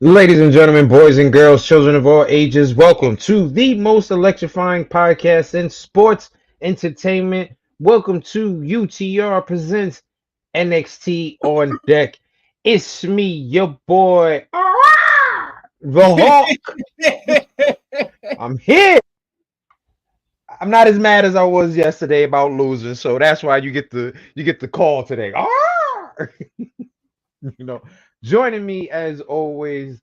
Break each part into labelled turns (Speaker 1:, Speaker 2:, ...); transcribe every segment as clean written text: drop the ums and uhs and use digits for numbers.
Speaker 1: Ladies and gentlemen, boys and girls, children of all ages, welcome to the most electrifying podcast in sports entertainment. Welcome to UTR Presents NXT on Deck. It's me, your boy, the Hawk. I'm here. I'm not as mad as I was yesterday about losing, so that's why you get the call today. You know, joining me as always,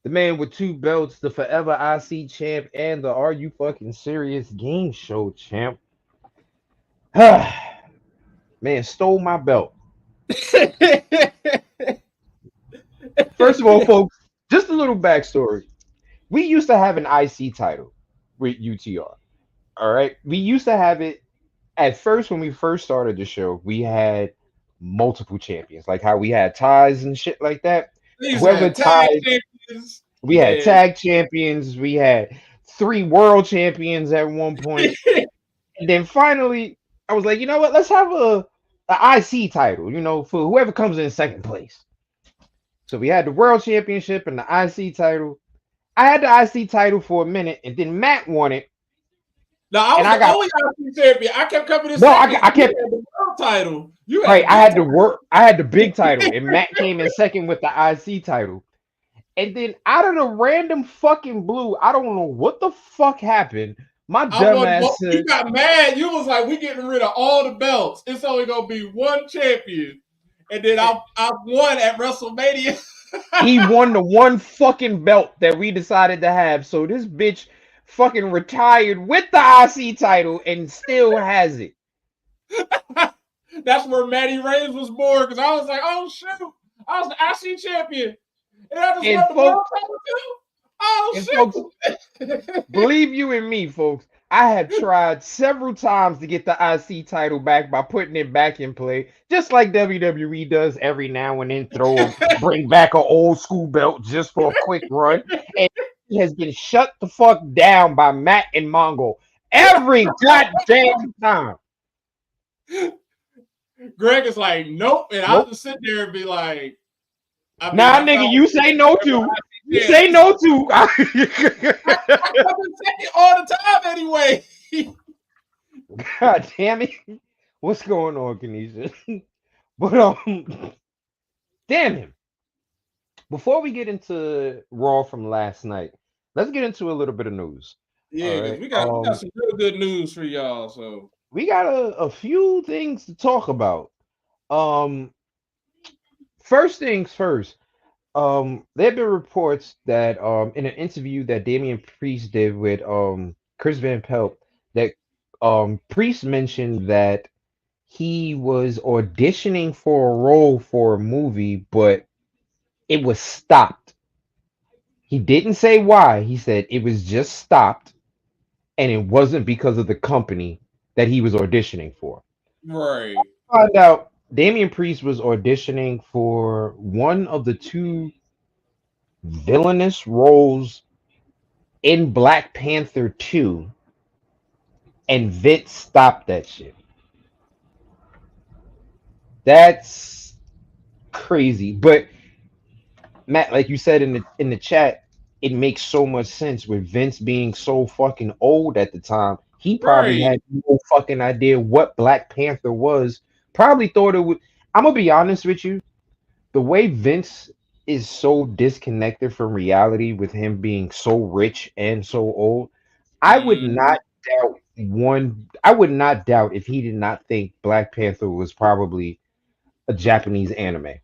Speaker 1: the man with two belts, the forever IC champ, and the Are You Fucking Serious game show champ. Man, stole my belt. First of all, folks, just a little backstory. We used to have an IC title with UTR. All right. We used to have it at first when we first started the show. We had multiple champions, like how we had ties and shit like that.
Speaker 2: These
Speaker 1: Whoever
Speaker 2: had tag
Speaker 1: tied,
Speaker 2: champions.
Speaker 1: we had
Speaker 2: Yeah.
Speaker 1: tag champions, we had three world champions at one point. And then finally, I was like, you know what? Let's have a IC title, for whoever comes in second place. So we had the world championship and the IC title. I had the IC title for a minute, and then Matt won it,
Speaker 2: Now I
Speaker 1: and
Speaker 2: was
Speaker 1: I
Speaker 2: the
Speaker 1: got
Speaker 2: only IC champion. I kept coming in
Speaker 1: no. I,
Speaker 2: second.
Speaker 1: I
Speaker 2: You
Speaker 1: kept
Speaker 2: had the world title. You had
Speaker 1: right.
Speaker 2: the
Speaker 1: I
Speaker 2: big
Speaker 1: had the
Speaker 2: title.
Speaker 1: work. I had the big title, and Matt came in second with the IC title. And then out of the random fucking blue, I don't know what the fuck happened. My
Speaker 2: I
Speaker 1: dumb
Speaker 2: won.
Speaker 1: ass
Speaker 2: You
Speaker 1: said
Speaker 2: got mad. You was like, "We getting rid of all the belts. It's only gonna be one champion." And then I won at WrestleMania.
Speaker 1: he won the one fucking belt that we decided to have. So this bitch fucking retired with the IC title and still has it.
Speaker 2: That's where Matty Reigns was born. Because I was like, "Oh shoot, I was the IC champion, and I just won
Speaker 1: And
Speaker 2: the world
Speaker 1: folks,
Speaker 2: title too." Oh
Speaker 1: and folks,
Speaker 2: shoot.
Speaker 1: believe you and me, folks, I have tried several times to get the IC title back by putting it back in play, just like WWE does every now and then. Bring back an old school belt just for a quick run, and it has been shut the fuck down by Matt and Mongo every goddamn time.
Speaker 2: Greg is like, nope. And I'll
Speaker 1: Nope.
Speaker 2: just sit there and be like, I mean,
Speaker 1: Nah,
Speaker 2: I
Speaker 1: nigga,
Speaker 2: found
Speaker 1: you say no to. You say
Speaker 2: chance.
Speaker 1: no to.
Speaker 2: I come and take it all the time anyway.
Speaker 1: God damn it. What's going on, Kenesha? But damn him. Before we get into Raw from last night, let's get into a little bit of news.
Speaker 2: Yeah,
Speaker 1: All
Speaker 2: because
Speaker 1: right.
Speaker 2: we got some real good news for y'all. So
Speaker 1: We got a few things to talk about. Um, First things first. There have been reports that in an interview that Damian Priest did with Chris Van Pelt that Priest mentioned that he was auditioning for a role for a movie, but it was stopped. He didn't say why. He said it was just stopped, and it wasn't because of the company that he was auditioning for.
Speaker 2: right,
Speaker 1: Found out Damian Priest was auditioning for one of the two villainous roles in Black Panther 2, and Vince stopped that shit. That's crazy. But Matt, like you said in the chat, it makes so much sense with Vince being so fucking old at the time. He probably
Speaker 2: right.
Speaker 1: had no fucking idea what Black Panther was. Probably thought it would. I'm gonna be honest with you. The way Vince is so disconnected from reality with him being so rich and so old, I would
Speaker 2: Mhm.
Speaker 1: not doubt one. I would not doubt if he did not think Black Panther was probably a Japanese anime.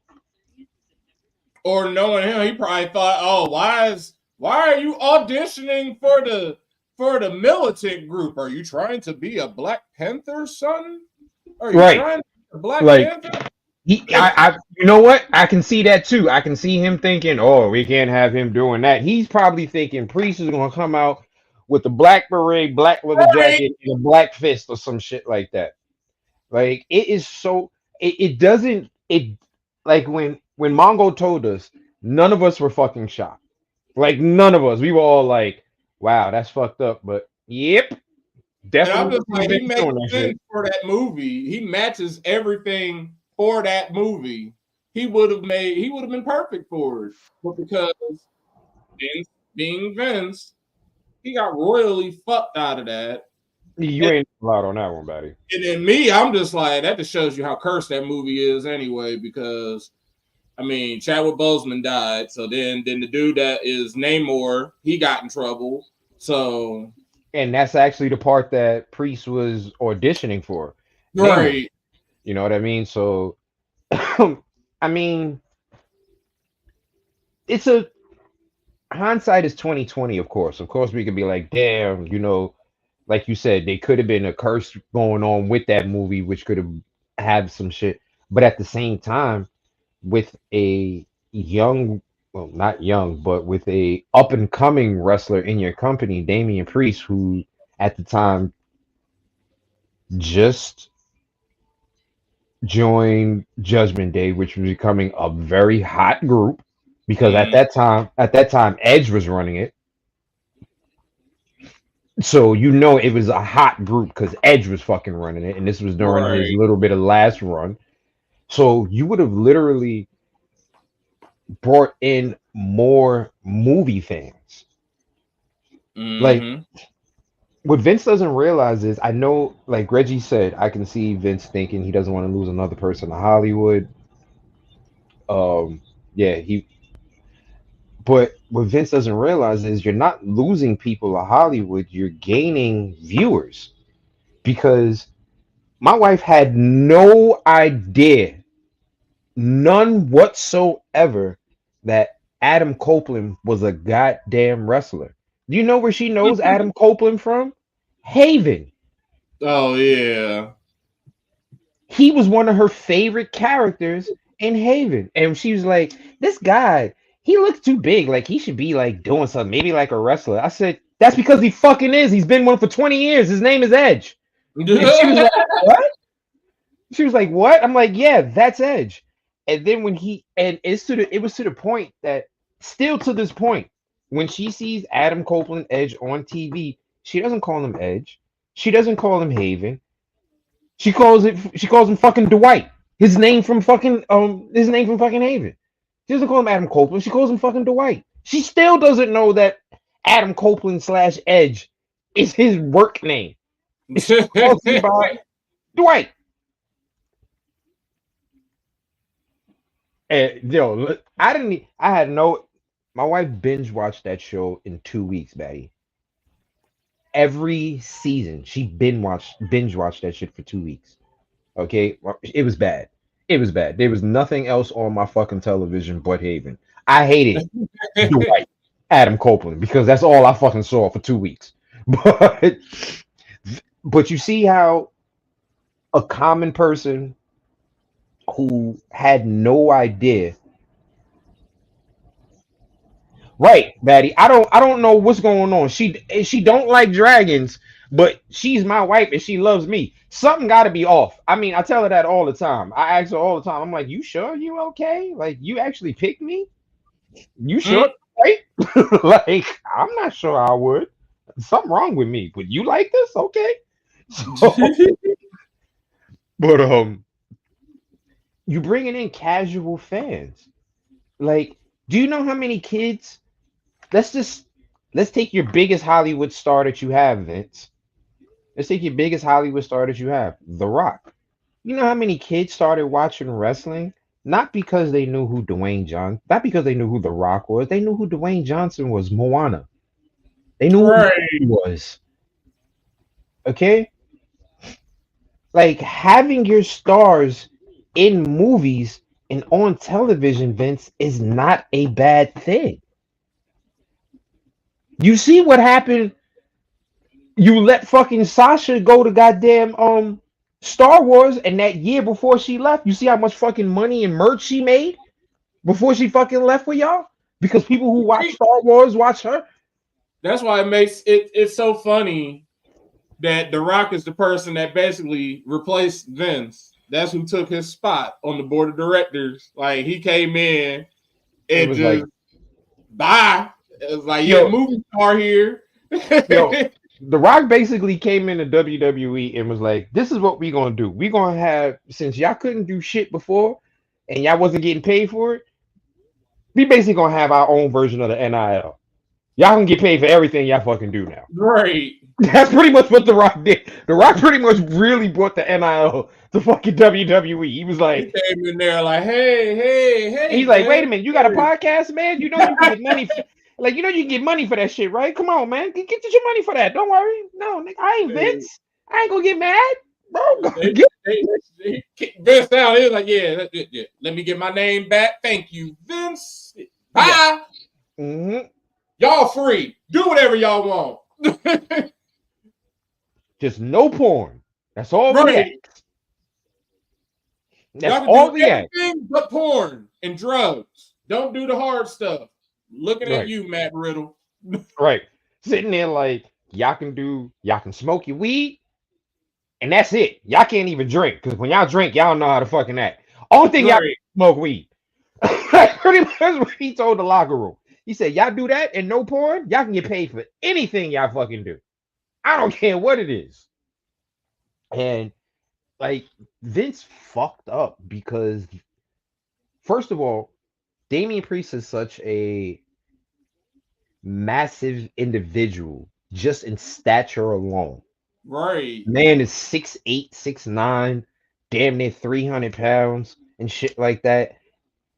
Speaker 2: Or knowing him, he probably thought, "Oh, why are you auditioning for the militant group? Are you trying to be a Black Panther, son? Are you
Speaker 1: Right.
Speaker 2: trying to be a Black
Speaker 1: Like
Speaker 2: Panther?"
Speaker 1: you know what? I can see that too. I can see him thinking, "Oh, we can't have him doing that." He's probably thinking Priest is gonna come out with a black beret, black leather
Speaker 2: Right.
Speaker 1: jacket, and a black fist or some shit like that. Like it is so. It doesn't. It like when Mongo told us, none of us were fucking shocked. Like none of us. We were all like, "Wow, that's fucked up." But yep,
Speaker 2: And I'm
Speaker 1: definitely
Speaker 2: just
Speaker 1: see
Speaker 2: like, he
Speaker 1: Vince
Speaker 2: makes
Speaker 1: doing that shit.
Speaker 2: sense for that movie. He matches everything for that movie. he would have been perfect for it. But because Vince being Vince, he got royally fucked out of that.
Speaker 1: You ain't allowed on that one, buddy.
Speaker 2: And then me, I'm just like, that just shows you how cursed that movie is anyway, because I mean, Chadwick Boseman died, so then the dude that is Namor, he got in trouble. So
Speaker 1: And that's actually the part that Priest was auditioning for. Namor.
Speaker 2: right.
Speaker 1: You know what I mean? So I mean, it's a hindsight is 2020, of course. Of course we could be like, damn, like you said, they could have been a curse going on with that movie, which could have some shit. But at the same time, with a young, well, not young, but with a up and coming wrestler in your company, Damian Priest, who at the time just joined Judgment Day, which was becoming a very hot group because at that time, Edge was running it. So it was a hot group because Edge was fucking running it, and this was during his
Speaker 2: Right.
Speaker 1: little bit of last run. So you would have literally brought in more movie fans. Like
Speaker 2: Mm-hmm.
Speaker 1: what Vince doesn't realize is, I know, like Reggie said, I can see Vince thinking he doesn't want to lose another person to Hollywood. Yeah, but what Vince doesn't realize is you're not losing people to Hollywood, you're gaining viewers because my wife had no idea, none whatsoever, that Adam Copeland was a goddamn wrestler. Do you know where she knows Adam Copeland from? Haven.
Speaker 2: Oh yeah.
Speaker 1: He was one of her favorite characters in Haven. And she was like, this guy, he looks too big. Like he should be like doing something, maybe like a wrestler. I said, that's because he fucking is. He's been one for 20 years. His name is Edge. And she was like, what? She was like, "What?" I'm like, "Yeah, that's Edge." And then it was to the point that still to this point, when she sees Adam Copeland Edge on TV, she doesn't call him Edge. She doesn't call him Haven. She calls him fucking Dwight. His name from fucking Haven. She doesn't call him Adam Copeland. She calls him fucking Dwight. She still doesn't know that Adam Copeland slash Edge is his work name. She calls him by Dwight. And I had no. My wife binge watched that show in 2 weeks, Batty. Every season, she binge watched that shit for 2 weeks. Okay, it was bad. It was bad. There was nothing else on my fucking television but Haven. I hated Dwight Adam Copeland because that's all I fucking saw for 2 weeks. But but you see how a common person who had no idea. Right, Batty. I don't know what's going on. She don't like dragons, but she's my wife and she loves me. Something got to be off. I mean, I tell her that all the time. I ask her all the time. I'm like, "You sure you okay? Like, you actually picked me? You sure?" Right? Like, I'm not sure I would. Something wrong with me, but you like this? Okay. So, but you bringing in casual fans. Like, do you know how many kids? Let's just let's take your biggest Hollywood star that you have, Vince. Let's take your biggest Hollywood star that you have, The Rock. You know how many kids started watching wrestling? Not because they knew who not because they knew who The Rock was. They knew who Dwayne Johnson was, Moana. They knew who
Speaker 2: Right.
Speaker 1: he was. Okay? Like having your stars in movies and on television, Vince, is not a bad thing. You see what happened? You let fucking Sasha go to goddamn Star Wars, and that year before she left, you see how much fucking money and merch she made before she fucking left with y'all? Because people who watch Star Wars watch her.
Speaker 2: That's why it makes it's so funny that The Rock is the person that basically replaced Vince. That's who took his spot on the board of directors. Like he came in
Speaker 1: It
Speaker 2: and
Speaker 1: was like,
Speaker 2: just bye. It was like, yeah,
Speaker 1: yo,
Speaker 2: movie star here.
Speaker 1: yo, The Rock basically came into WWE and was like, "This is what we gonna do. We gonna have, since y'all couldn't do shit before, and y'all wasn't getting paid for it, we basically gonna have our own version of the NIL. Y'all can get paid for everything y'all fucking do now.
Speaker 2: Right.
Speaker 1: That's pretty much what The Rock did. The Rock pretty much really brought the NIL to fucking WWE. He was
Speaker 2: He
Speaker 1: like,
Speaker 2: came in there like, hey,
Speaker 1: he's like, wait a
Speaker 2: Vince.
Speaker 1: minute, you got a podcast, man? You know you can get money for, like, you know you can get money for that shit, right? Come on, man, get your money for that. Don't worry. No, nigga, I ain't
Speaker 2: Hey,
Speaker 1: Vince. I ain't gonna get mad, bro.
Speaker 2: They,
Speaker 1: Get
Speaker 2: he kicked Vince down. He was like, yeah, let me get my name back. Thank you, Vince.
Speaker 1: yeah.
Speaker 2: Bye.
Speaker 1: Mm-hmm.
Speaker 2: Y'all free. Do whatever y'all want.
Speaker 1: Just no porn. That's all we
Speaker 2: Right.
Speaker 1: ask. That's
Speaker 2: Y'all can do
Speaker 1: all we ask.
Speaker 2: everything but porn and drugs. Don't do the hard stuff. Looking at
Speaker 1: Right.
Speaker 2: you, Matt Riddle.
Speaker 1: Right. Sitting there like y'all can smoke your weed, and that's it. Y'all can't even drink because when y'all drink, y'all know how to fucking act. Only thing y'all
Speaker 2: Right.
Speaker 1: smoke weed. That's pretty much what he told the locker room. He said, y'all do that and no porn, y'all can get paid for anything y'all fucking do. I don't care what it is. And like Vince fucked up because first of all, Damian Priest is such a massive individual just in stature alone.
Speaker 2: Right.
Speaker 1: Man is 6'8", 6'9", damn near 300 pounds and shit like that.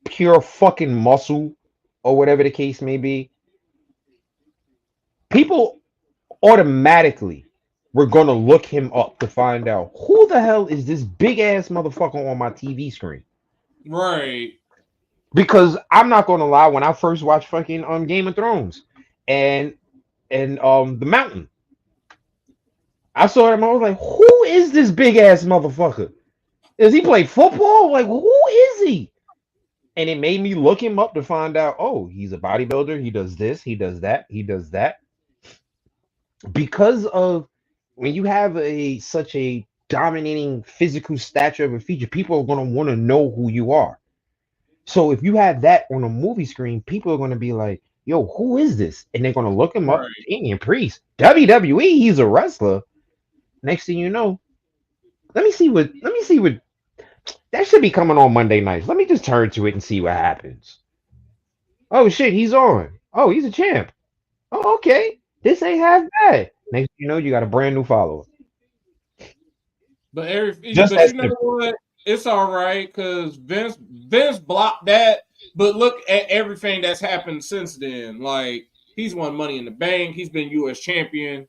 Speaker 1: Pure fucking muscle or whatever the case may be. People automatically were gonna look him up to find out who the hell is this big ass motherfucker on my TV screen.
Speaker 2: Right.
Speaker 1: Because I'm not gonna lie, when I first watched fucking Game of Thrones and The Mountain, I saw him. I was like, who is this big ass motherfucker? Does he play football? Like, who is he? And it made me look him up to find out. Oh, he's a bodybuilder. He does this. He does that. He does that. Because of when you have a such a dominating physical stature of a feature, people are gonna want to know who you are. So if you have that on a movie screen, people are gonna be like, "Yo, who is this?" And they're gonna look him up.
Speaker 2: Right.
Speaker 1: Damian Priest, WWE. He's a wrestler. Next thing you know, let me see what. Let me see what. That should be coming on Monday nights. Let me just turn to it and see what happens. Oh shit, he's on. Oh, he's a champ. Oh, okay. This ain't half bad. Next thing you know, you got a brand new follower. Just
Speaker 2: But
Speaker 1: that
Speaker 2: you know
Speaker 1: simple.
Speaker 2: what? It's all right because Vince blocked that. But look at everything that's happened since then. Like he's won Money in the Bank. He's been U.S. champion.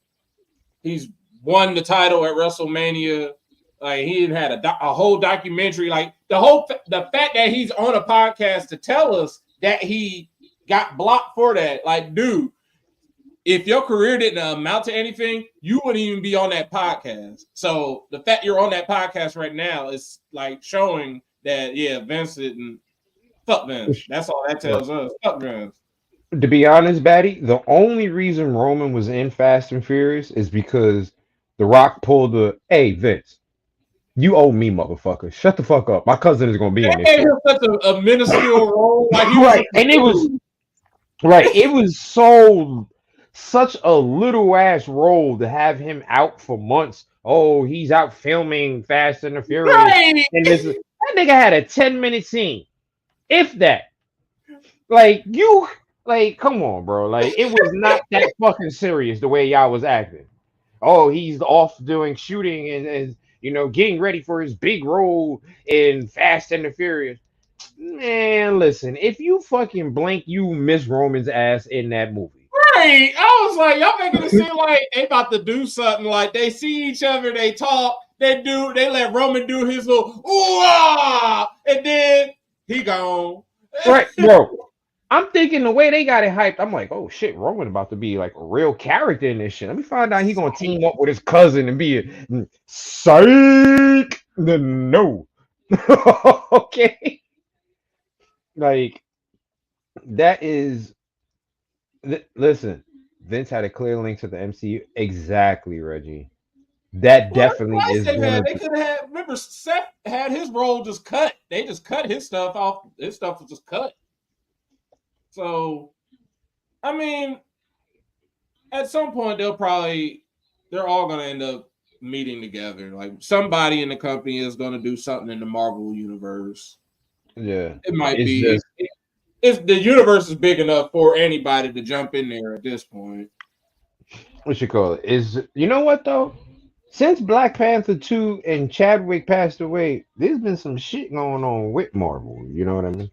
Speaker 2: He's won the title at WrestleMania. Like he had a whole documentary. Like the fact that he's on a podcast to tell us that he got blocked for that. Like, dude, if your career didn't amount to anything, you wouldn't even be on that podcast. So the fact you're on that podcast right now is like showing that Vince didn't fuck Vince. That's all that
Speaker 1: Right.
Speaker 2: tells us. Fuck Vince.
Speaker 1: To be honest, Batty, the only reason Roman was in Fast and Furious is because The Rock pulled the, hey, Vince, you owe me, motherfucker. Shut the fuck up. My cousin is going to be in
Speaker 2: That
Speaker 1: this
Speaker 2: gave
Speaker 1: shit.
Speaker 2: him such a minuscule role, like he was
Speaker 1: Right.
Speaker 2: just a
Speaker 1: And it was,
Speaker 2: dude.
Speaker 1: right. It was so, such a little ass role to have him out for months. Oh, he's out filming Fast and the Furious.
Speaker 2: Right.
Speaker 1: And that nigga had a 10-minute scene, if that. Like you, like come on, bro. Like it was not that fucking serious the way y'all was acting. Oh, he's off doing shooting and getting ready for his big role in Fast and the Furious. Man, listen, if you fucking blink, you miss Roman's ass in that movie.
Speaker 2: Right. I was like, y'all making it seem like they about to do something. Like they see each other, they talk, they let Roman do his little ooh ah, and then he gone.
Speaker 1: Right, bro. I'm thinking the way they got it hyped, I'm like, oh shit, Roman about to be like a real character in this shit. Let me find out he gonna team up with his cousin and be a psych. No. Okay. Like that is listen, Vince had a clear link to the MCU. Exactly, Reggie. That
Speaker 2: Well,
Speaker 1: definitely
Speaker 2: that's
Speaker 1: is
Speaker 2: what they
Speaker 1: one
Speaker 2: had.
Speaker 1: of
Speaker 2: They could have had. Remember, Seth had his role just cut. They just cut his stuff off. His stuff was just cut. So, I mean, at some point they're all gonna end up meeting together. Like somebody in the company is gonna do something in the Marvel universe.
Speaker 1: Yeah.
Speaker 2: It might
Speaker 1: It's
Speaker 2: be.
Speaker 1: just
Speaker 2: It's the universe is big enough for anybody to jump in there at this point.
Speaker 1: what you call it. Is you know what though? Since Black Panther 2 and Chadwick passed away, there's been some shit going on with Marvel. You know what I mean?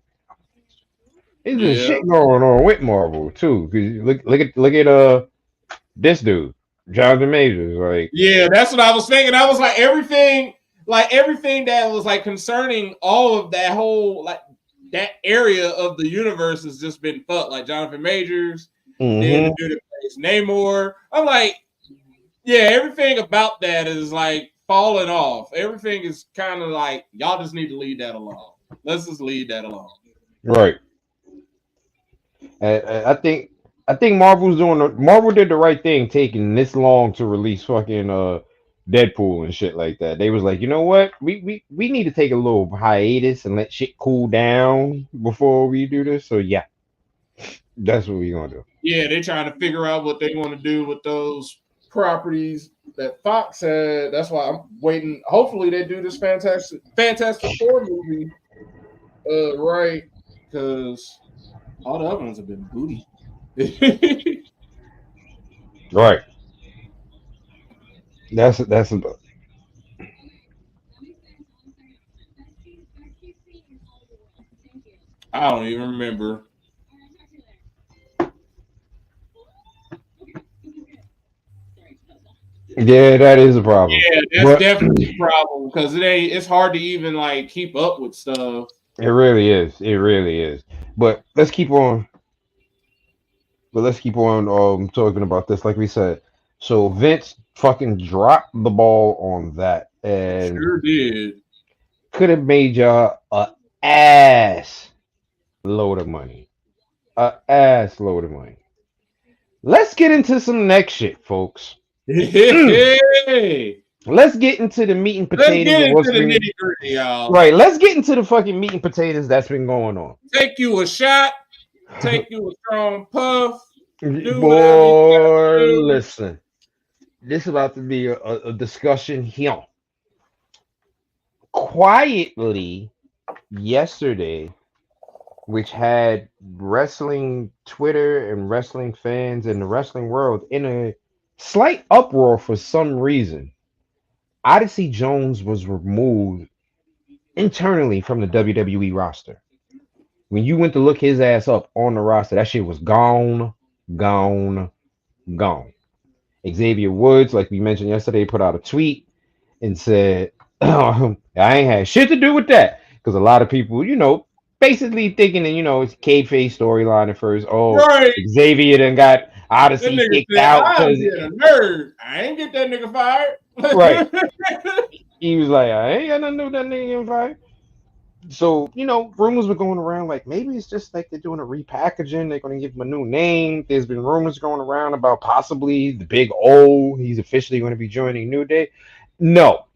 Speaker 1: There's been
Speaker 2: Yeah,
Speaker 1: shit going on with Marvel too. Cause look at this dude, Jonathan Majors. Like,
Speaker 2: yeah, that's what I was thinking. I was like everything that was like concerning all of that whole like that area of the universe has just been fucked. Like Jonathan Majors, then the
Speaker 1: mm-hmm.
Speaker 2: dude that plays Namor. I'm like, yeah, everything about that is like falling off. Everything is kind of like y'all just need to leave that alone. Let's just leave that alone.
Speaker 1: Right. I think Marvel did the right thing taking this long to release fucking Deadpool and shit like that. They was like, you know what? We need to take a little hiatus and let shit cool down before we do this. So yeah, that's what we gonna do.
Speaker 2: Yeah, they're trying to figure out what they want to do with those properties that Fox had. That's why I'm waiting. Hopefully, they do this Fantastic Four movie, right? Because all the other ones have been booty.
Speaker 1: Right. That's
Speaker 2: I don't even remember.
Speaker 1: yeah, that is a problem.
Speaker 2: Yeah, that's
Speaker 1: But
Speaker 2: definitely a problem because it's hard to even like keep up with stuff.
Speaker 1: it really is. It really is. But let's keep on talking about this. Like we said, so Vince fucking dropped the ball on that and
Speaker 2: Sure did.
Speaker 1: could have made y'all a ass load of money. A ass load of money. Let's get into some next shit, folks.
Speaker 2: Hey,
Speaker 1: Let's get into the meat and
Speaker 2: let's
Speaker 1: potatoes
Speaker 2: get
Speaker 1: of
Speaker 2: into
Speaker 1: what's
Speaker 2: the
Speaker 1: been
Speaker 2: nitty gritty, y'all.
Speaker 1: right. Let's get into the fucking meat and potatoes that's been going on.
Speaker 2: Take you a shot. Take you a strong puff. Do whatever you
Speaker 1: Boy,
Speaker 2: gotta do.
Speaker 1: listen. This is about to be a discussion here. Quietly, yesterday, which had wrestling Twitter and wrestling fans and the wrestling world in a slight uproar for some reason. Odyssey Jones was removed internally from the WWE roster. When you went to look his ass up on the roster, that shit was gone, gone, gone. Xavier Woods, like we mentioned yesterday, put out a tweet and said, I ain't had shit to do with that. Because a lot of people, basically thinking that, it's kayfabe storyline at first. Oh,
Speaker 2: Right.
Speaker 1: Xavier then got
Speaker 2: That
Speaker 1: Odyssey
Speaker 2: nigga
Speaker 1: kicked
Speaker 2: said,
Speaker 1: out
Speaker 2: I'm
Speaker 1: because,
Speaker 2: being a nerd. I ain't get that nigga fired.
Speaker 1: right. He was like, I ain't got nothing to do with that nigga getting fired. So, rumors were going around like maybe it's just like they're doing a repackaging. They're going to give him a new name. There's been rumors going around about possibly the Big O. He's officially going to be joining New Day. No.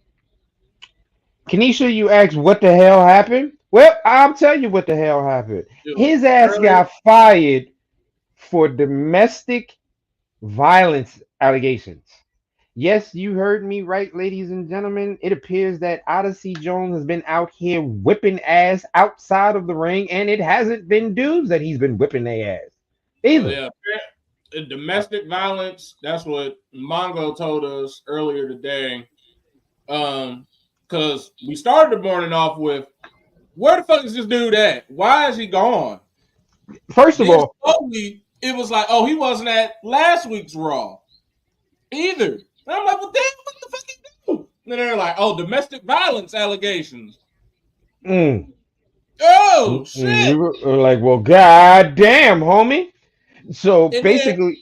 Speaker 1: Kanisha, you asked what the hell happened? Well, I'll tell you what the hell happened.
Speaker 2: It was
Speaker 1: His ass
Speaker 2: early.
Speaker 1: got fired for domestic violence allegations. Yes, you heard me right, ladies and gentlemen. It appears that Odyssey Jones has been out here whipping ass outside of the ring, and it hasn't been dudes that he's been whipping their ass
Speaker 2: Oh,
Speaker 1: either.
Speaker 2: yeah. Domestic violence. That's what Mongo told us earlier today. Because we started the morning off with, where the fuck is this dude at? Why is he gone?
Speaker 1: First of
Speaker 2: Then
Speaker 1: all,
Speaker 2: slowly, it was like, oh, he wasn't at last week's Raw either. And I'm like, well, damn, what the fuck he do? And they're like, oh, domestic violence allegations.
Speaker 1: mm,
Speaker 2: Oh,
Speaker 1: we
Speaker 2: shit.
Speaker 1: were like, well, god damn, homie. So
Speaker 2: And then,
Speaker 1: basically,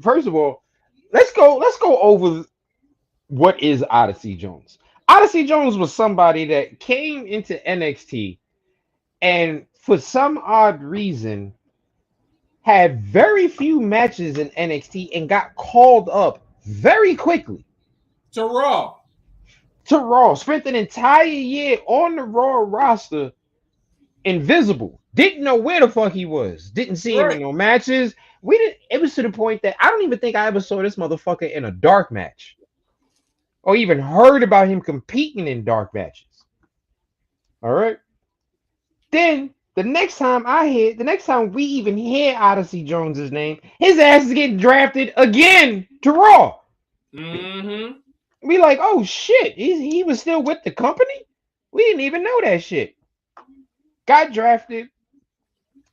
Speaker 1: first of all, let's go over what is Odyssey Jones. Odyssey Jones was somebody that came into NXT and for some odd reason had very few matches in NXT and got called up very quickly
Speaker 2: to Raw.
Speaker 1: to Raw. Spent an entire year on the Raw roster, invisible. Didn't know where the fuck he was. Didn't see him in
Speaker 2: Right.
Speaker 1: no matches. We didn't. It was to the point that I don't even think I ever saw this motherfucker in a dark match, or even heard about him competing in dark matches. All right. Then the next time we even hear Odyssey Jones's name, his ass is getting drafted again to Raw.
Speaker 2: Mm-hmm.
Speaker 1: We like, oh shit, he was still with the company. We didn't even know that shit. Got drafted,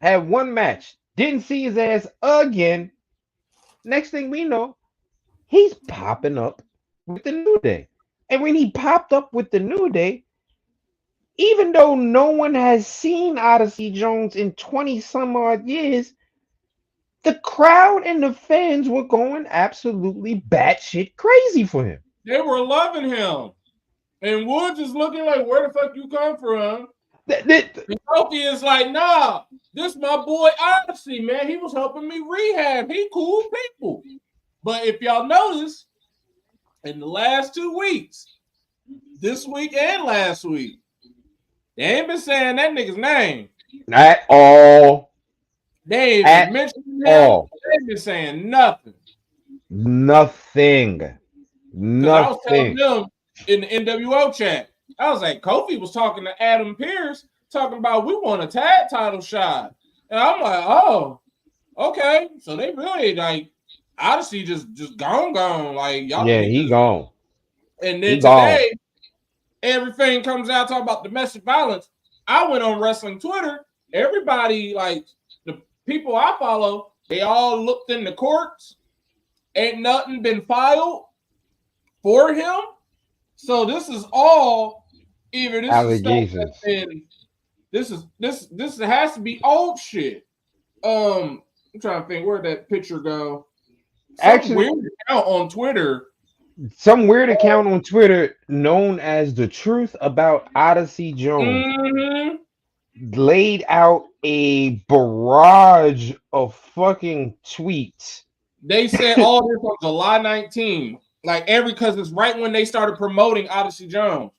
Speaker 1: had one match, didn't see his ass again. Next thing we know, he's popping up with the New Day. And when he popped up with the New Day, even though no one has seen Odyssey Jones in 20 some odd years, the crowd and the fans were going absolutely batshit crazy for him.
Speaker 2: They were loving him. And Woods is looking like, where the fuck you come from? And Kofi is like, nah, this my boy Odyssey, man. He was helping me rehab. He cool people. But if y'all notice, in the last 2 weeks, this week and last week, they ain't been saying that nigga's name.
Speaker 1: At all.
Speaker 2: They ain't
Speaker 1: At
Speaker 2: been mentioning him.
Speaker 1: all.
Speaker 2: They ain't been saying nothing.
Speaker 1: Nothing.
Speaker 2: Because I was telling
Speaker 1: Nothing.
Speaker 2: them in the NWO chat, I was like, Kofi was talking to Adam Pearce, talking about we want a tag title shot. And I'm like, oh, okay. So they really like Odyssey just gone. Like y'all
Speaker 1: Yeah,
Speaker 2: need
Speaker 1: he
Speaker 2: this.
Speaker 1: gone.
Speaker 2: And then
Speaker 1: He gone.
Speaker 2: today, everything comes out talking about domestic violence. I went on wrestling Twitter. Everybody, like the people I follow, they all looked in the courts. Ain't nothing been filed for him. So this is all either this is stuff that's
Speaker 1: Allegations.
Speaker 2: been this has to be old shit. I'm trying to think where'd that picture go. Some
Speaker 1: Actually,
Speaker 2: weird account on Twitter.
Speaker 1: some weird account on Twitter known as The Truth About Odyssey Jones
Speaker 2: Mm-hmm.
Speaker 1: laid out a barrage of fucking tweets.
Speaker 2: They said all this on July 19th. Like because it's right when they started promoting Odyssey Jones.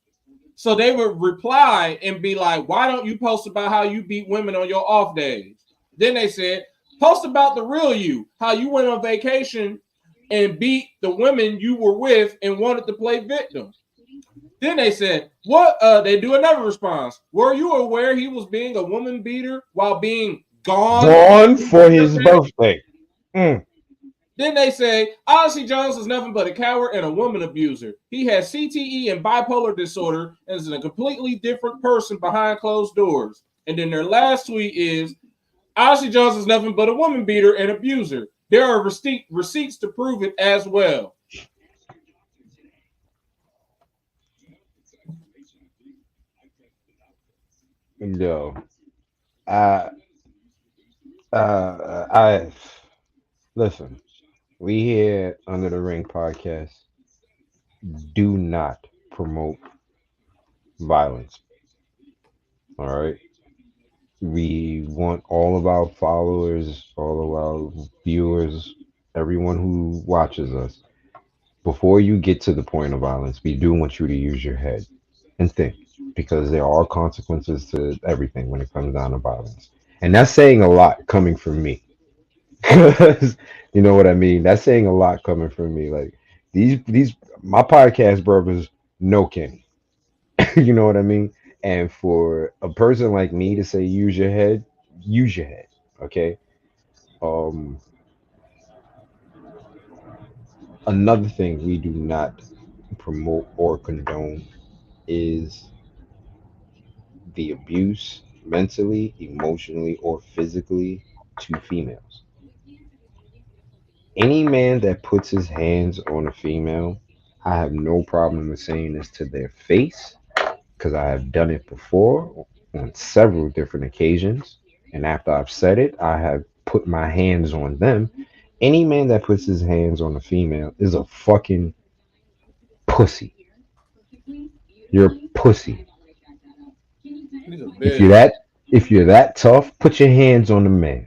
Speaker 2: So they would reply and be like, why don't you post about how you beat women on your off days? Then they said, post about the real you, how you went on vacation and beat the women you were with and wanted to play victim. Then they said, what? They do another response. Were you aware he was being a woman beater while being gone?
Speaker 1: Gone for his birthday. Mm.
Speaker 2: Then they say, Odyssey Jones is nothing but a coward and a woman abuser. He has CTE and bipolar disorder and is a completely different person behind closed doors. And then their last tweet is, Odyssey Jones is nothing but a woman beater and abuser. There are receipts to prove it as well.
Speaker 1: Yo, I, I listen. We here under the ring podcast do not promote violence. All right. We want all of our followers, all of our viewers, everyone who watches us, before you get to the point of violence, we do want you to use your head and think, because there are consequences to everything when it comes down to violence. And that's saying a lot coming from me. Because you know what I mean? That's saying a lot coming from me. Like these my podcast brothers know Kenny. You know what I mean? And for a person like me to say use your head. Okay. Um Another thing we do not promote or condone is the abuse mentally, emotionally, or physically to females. Any man that puts his hands on a female, I have no problem with saying this to their face because I have done it before on several different occasions. And after I've said it, I have put my hands on them. Any man that puts his hands on a female is a fucking pussy. You're a pussy.
Speaker 2: He's a
Speaker 1: If you're
Speaker 2: bitch.
Speaker 1: that if you're that tough, put your hands on the man.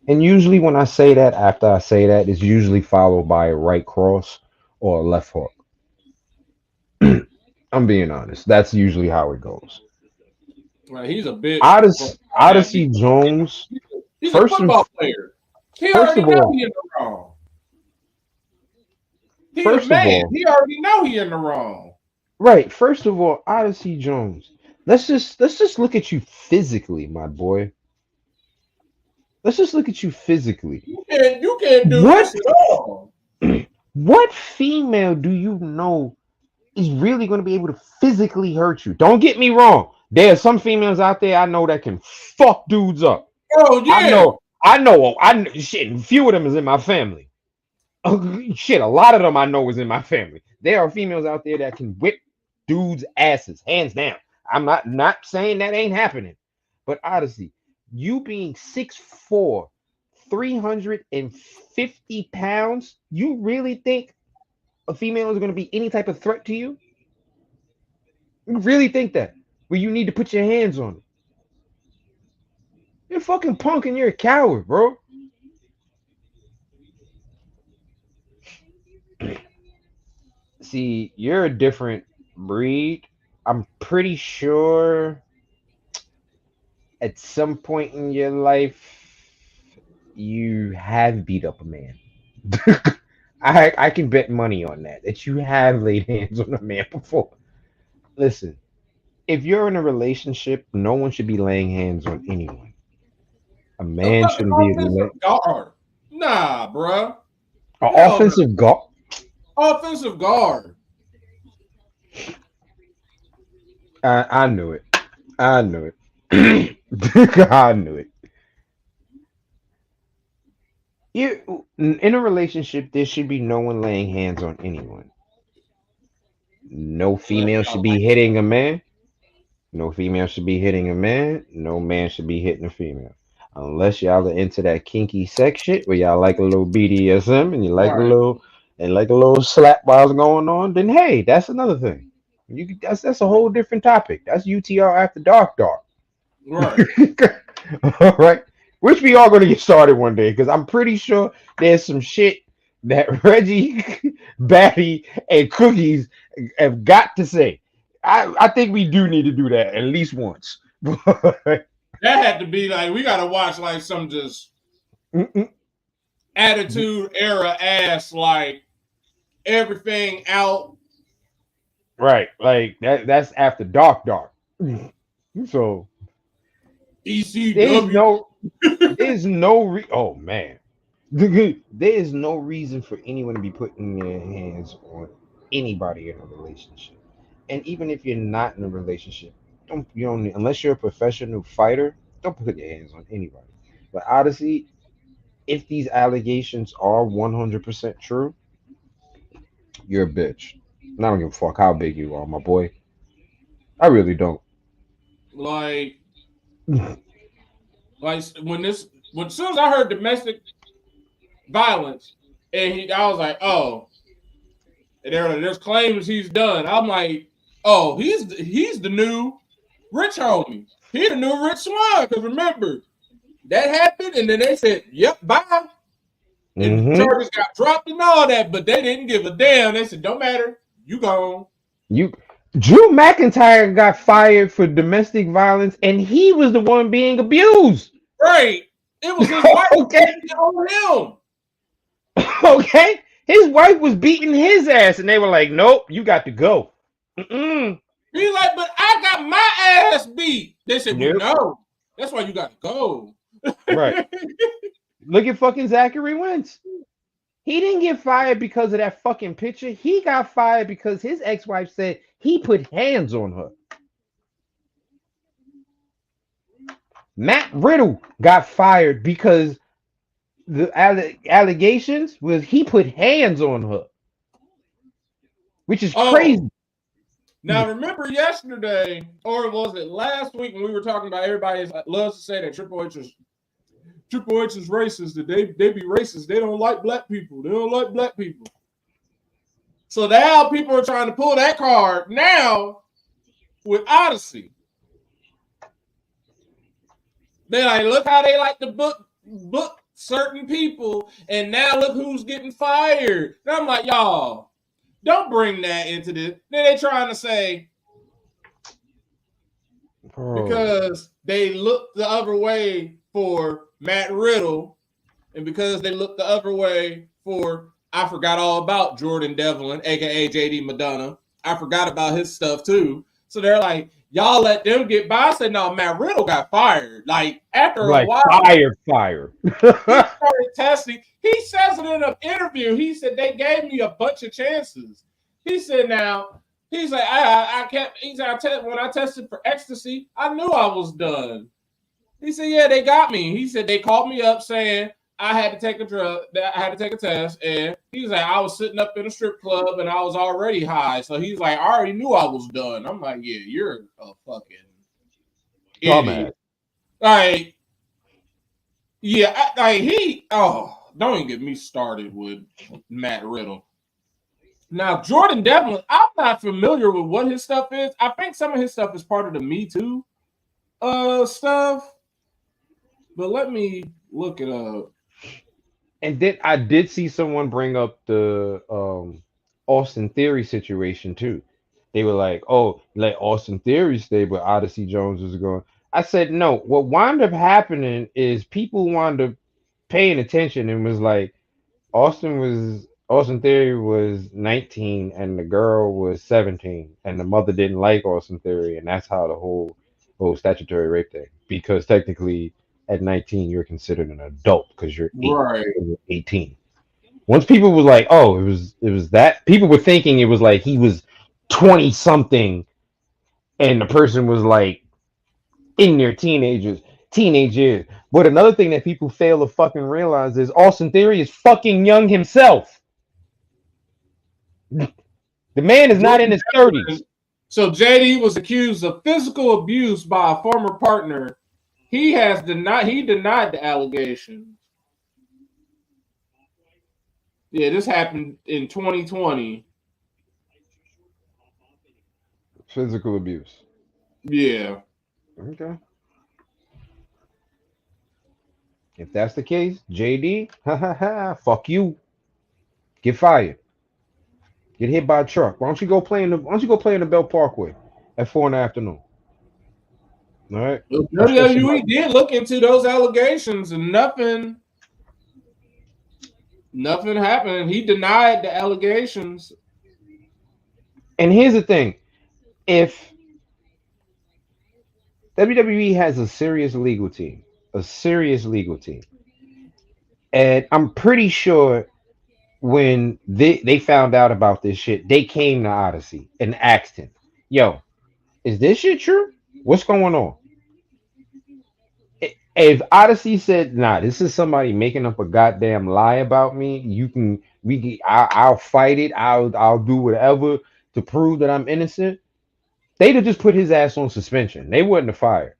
Speaker 1: And usually when I say that, after I say that, it's usually followed by a right cross or a left hook. I'm being honest. That's usually how it goes.
Speaker 2: Like, he's a bitch from that.
Speaker 1: Odyssey Jones,
Speaker 2: He's a
Speaker 1: first and
Speaker 2: football player. He
Speaker 1: first
Speaker 2: already
Speaker 1: of
Speaker 2: know
Speaker 1: all,
Speaker 2: he in the wrong. He a
Speaker 1: first of
Speaker 2: man.
Speaker 1: all,
Speaker 2: He already know he in the wrong.
Speaker 1: right, first of all, Odyssey Jones. let's just look at you physically, my boy. Let's just look at you physically.
Speaker 2: You can't do
Speaker 1: What
Speaker 2: this at all.
Speaker 1: what female do you know is really going to be able to physically hurt you? Don't get me wrong. There are some females out there I know that can fuck dudes up.
Speaker 2: Oh yeah.
Speaker 1: Shit. Few of them is in my family. Shit, a lot of them I know is in my family. There are females out there that can whip dudes' asses, hands down. I'm not saying that ain't happening, but Odyssey, you being 6'4", 350 pounds, you really think a female is going to be any type of threat to you? You really think that? Where you need to put your hands on it? You're fucking punk and you're a coward, bro. See, you're a different breed. I'm pretty sure at some point in your life you have beat up a man. I can bet money on that you have laid hands on a man before. Listen, if you're in a relationship, no one should be laying hands on anyone. A
Speaker 2: A
Speaker 1: man
Speaker 2: fucking
Speaker 1: shouldn't be
Speaker 2: offensive guard. Nah, bruh.
Speaker 1: an
Speaker 2: Hell no.
Speaker 1: offensive guard.
Speaker 2: Offensive guard.
Speaker 1: I knew it. I knew it. I knew it. You in a relationship, there should be no one laying hands on anyone. No
Speaker 2: Unless
Speaker 1: female should
Speaker 2: y'all
Speaker 1: be
Speaker 2: like
Speaker 1: hitting a man. No female should be hitting a man. No man should be hitting a female. Unless y'all are into that kinky sex shit where y'all like a little BDSM and you
Speaker 2: right.
Speaker 1: like a little slap while going on, then hey, that's another thing. That's a whole different topic. That's UTR after dark dark.
Speaker 2: Right.
Speaker 1: All right. Which we are gonna get started one day, because I'm pretty sure there's some shit that Reggie, Batty, and Cookies have got to say. I think we do need to do that at least once.
Speaker 2: That had to be like we gotta watch like some just
Speaker 1: Mm-mm.
Speaker 2: attitude era ass like everything out.
Speaker 1: Right, like that's after dark dark. So there's
Speaker 2: ECW.
Speaker 1: no there's no oh man. There is no reason for anyone to be putting their hands on anybody in a relationship. And even if you're not in a relationship, don't you don't unless you're a professional fighter, don't put your hands on anybody. But honestly, if these allegations are 100% true, you're a bitch. And I don't give a fuck how big you are, my boy. I really don't.
Speaker 2: Like when as soon as I heard domestic violence and I was like, oh, and there's claims he's done. I'm like, oh, he's the new rich homie. He the new rich swan. Because remember, that happened, and then they said, yep, bye. And the
Speaker 1: hmm
Speaker 2: charges got dropped and all that, but they didn't give a damn. They said, don't matter, you gone.
Speaker 1: You Drew McIntyre got fired for domestic violence, and he was the one being abused.
Speaker 2: Right. It was his wife
Speaker 1: Okay,
Speaker 2: beating on him.
Speaker 1: okay. His wife was beating his ass, and they were like, "Nope, you got to go." Mm-mm.
Speaker 2: He's like, but I got my ass beat. They said, we
Speaker 1: Nope.
Speaker 2: know. That's why you got to go.
Speaker 1: Right. Look at fucking Zachary Wentz. He didn't get fired because of that fucking picture. He got fired because his ex-wife said he put hands on her. Matt Riddle got fired because the allegations was he put hands on her, which is
Speaker 2: Oh,
Speaker 1: crazy.
Speaker 2: now remember yesterday, or was it last week when we were talking about everybody loves to say that Triple H is racist, that they be racist. They don't like black people. They don't like black people. So now people are trying to pull that card now with Odyssey. They like, look how they like to book certain people, and now look who's getting fired. And I'm like, y'all, don't bring that into this. Then they trying to say
Speaker 1: Bro.
Speaker 2: because they looked the other way for Matt Riddle, and because they looked the other way for I forgot all about Jordan Devlin, aka JD Madonna. I forgot about his stuff too. So they're like, y'all let them get by. I said, no, Matt Riddle got fired. Like, after a
Speaker 1: Like
Speaker 2: while,
Speaker 1: fire.
Speaker 2: he started testing. He says it in an interview. He said, they gave me a bunch of chances. He said, now, he's like, I can't, he said, when I tested for ecstasy, I knew I was done. He said, yeah, they got me. He said, they called me up saying I had to take a drug, that I had to take a test. And he's like, I was sitting up in a strip club and I was already high. So he's like, I already knew I was done. I'm like, yeah, you're a fucking idiot. Like, yeah, don't even get me started with Matt Riddle. Now, Jordan Devlin, I'm not familiar with what his stuff is. I think some of his stuff is part of the Me Too stuff. But let me look it up.
Speaker 1: And then I did see someone bring up the Austin Theory situation too. They were like, "Oh, let Austin Theory stay, but Odyssey Jones is going." I said, "No. What wound up happening is people wound up paying attention and was like, Austin Theory was 19 and the girl was 17, and the mother didn't like Austin Theory, and that's how the whole statutory rape thing. Because technically, at 19, you're considered an adult because you're
Speaker 2: Right.
Speaker 1: 18. Once people was like, oh, it was that, people were thinking it was like he was 20 something, and the person was like in their teenage years. But another thing that people fail to fucking realize is Austin Theory is fucking young himself. The man is not in his 30s.
Speaker 2: So JD was accused of physical abuse by a former partner. He denied the allegations. Yeah, this happened in 2020.
Speaker 1: Physical abuse.
Speaker 2: Yeah.
Speaker 1: Okay. If that's the case, JD, fuck you. Get fired. Get hit by a truck. Why don't you go play in the Bell Parkway at 4 in the afternoon? All right. That's what
Speaker 2: WWE did look into those allegations and nothing happened. He denied the allegations.
Speaker 1: And here's the thing: if WWE has a serious legal team, and I'm pretty sure when they found out about this shit, they came to Odyssey and asked him, "Yo, is this shit true? What's going on?" If Odyssey said, "Nah, this is somebody making up a goddamn lie about me," I'll fight it. I'll do whatever to prove that I'm innocent. They'd have just put his ass on suspension. They wouldn't have fired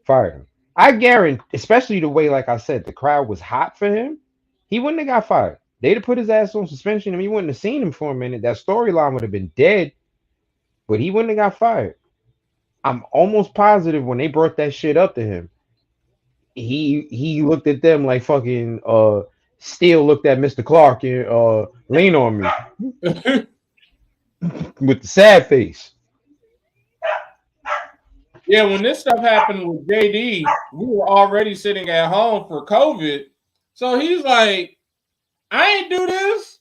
Speaker 1: him. I guarantee, especially the way, like I said, the crowd was hot for him. He wouldn't have got fired. They'd have put his ass on suspension, and he wouldn't have seen him for a minute. That storyline would have been dead, but he wouldn't have got fired. I'm almost positive when they brought that shit up to him, he looked at them like fucking Steel looked at Mr. Clark and lean on me with the sad face.
Speaker 2: Yeah, when this stuff happened with JD, we were already sitting at home for COVID. So he's like, I ain't do this.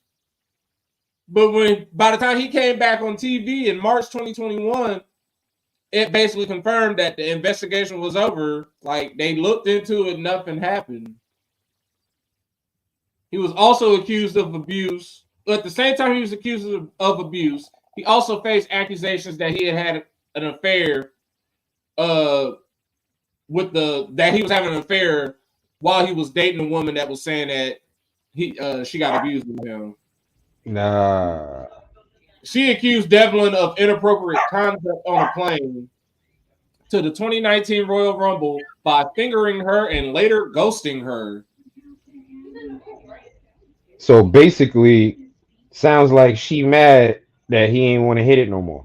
Speaker 2: But by the time he came back on TV in March 2021, it basically confirmed that the investigation was over. Like, they looked into it, nothing happened. He was also accused of abuse. At the same time he was accused of abuse, he also faced accusations that he had an affair that he was having an affair while he was dating a woman that was saying that she got abused with him.
Speaker 1: Nah.
Speaker 2: She accused Devlin of inappropriate conduct on a plane to the 2019 Royal Rumble by fingering her and later ghosting her.
Speaker 1: So basically, sounds like she mad that he ain't want to hit it no more.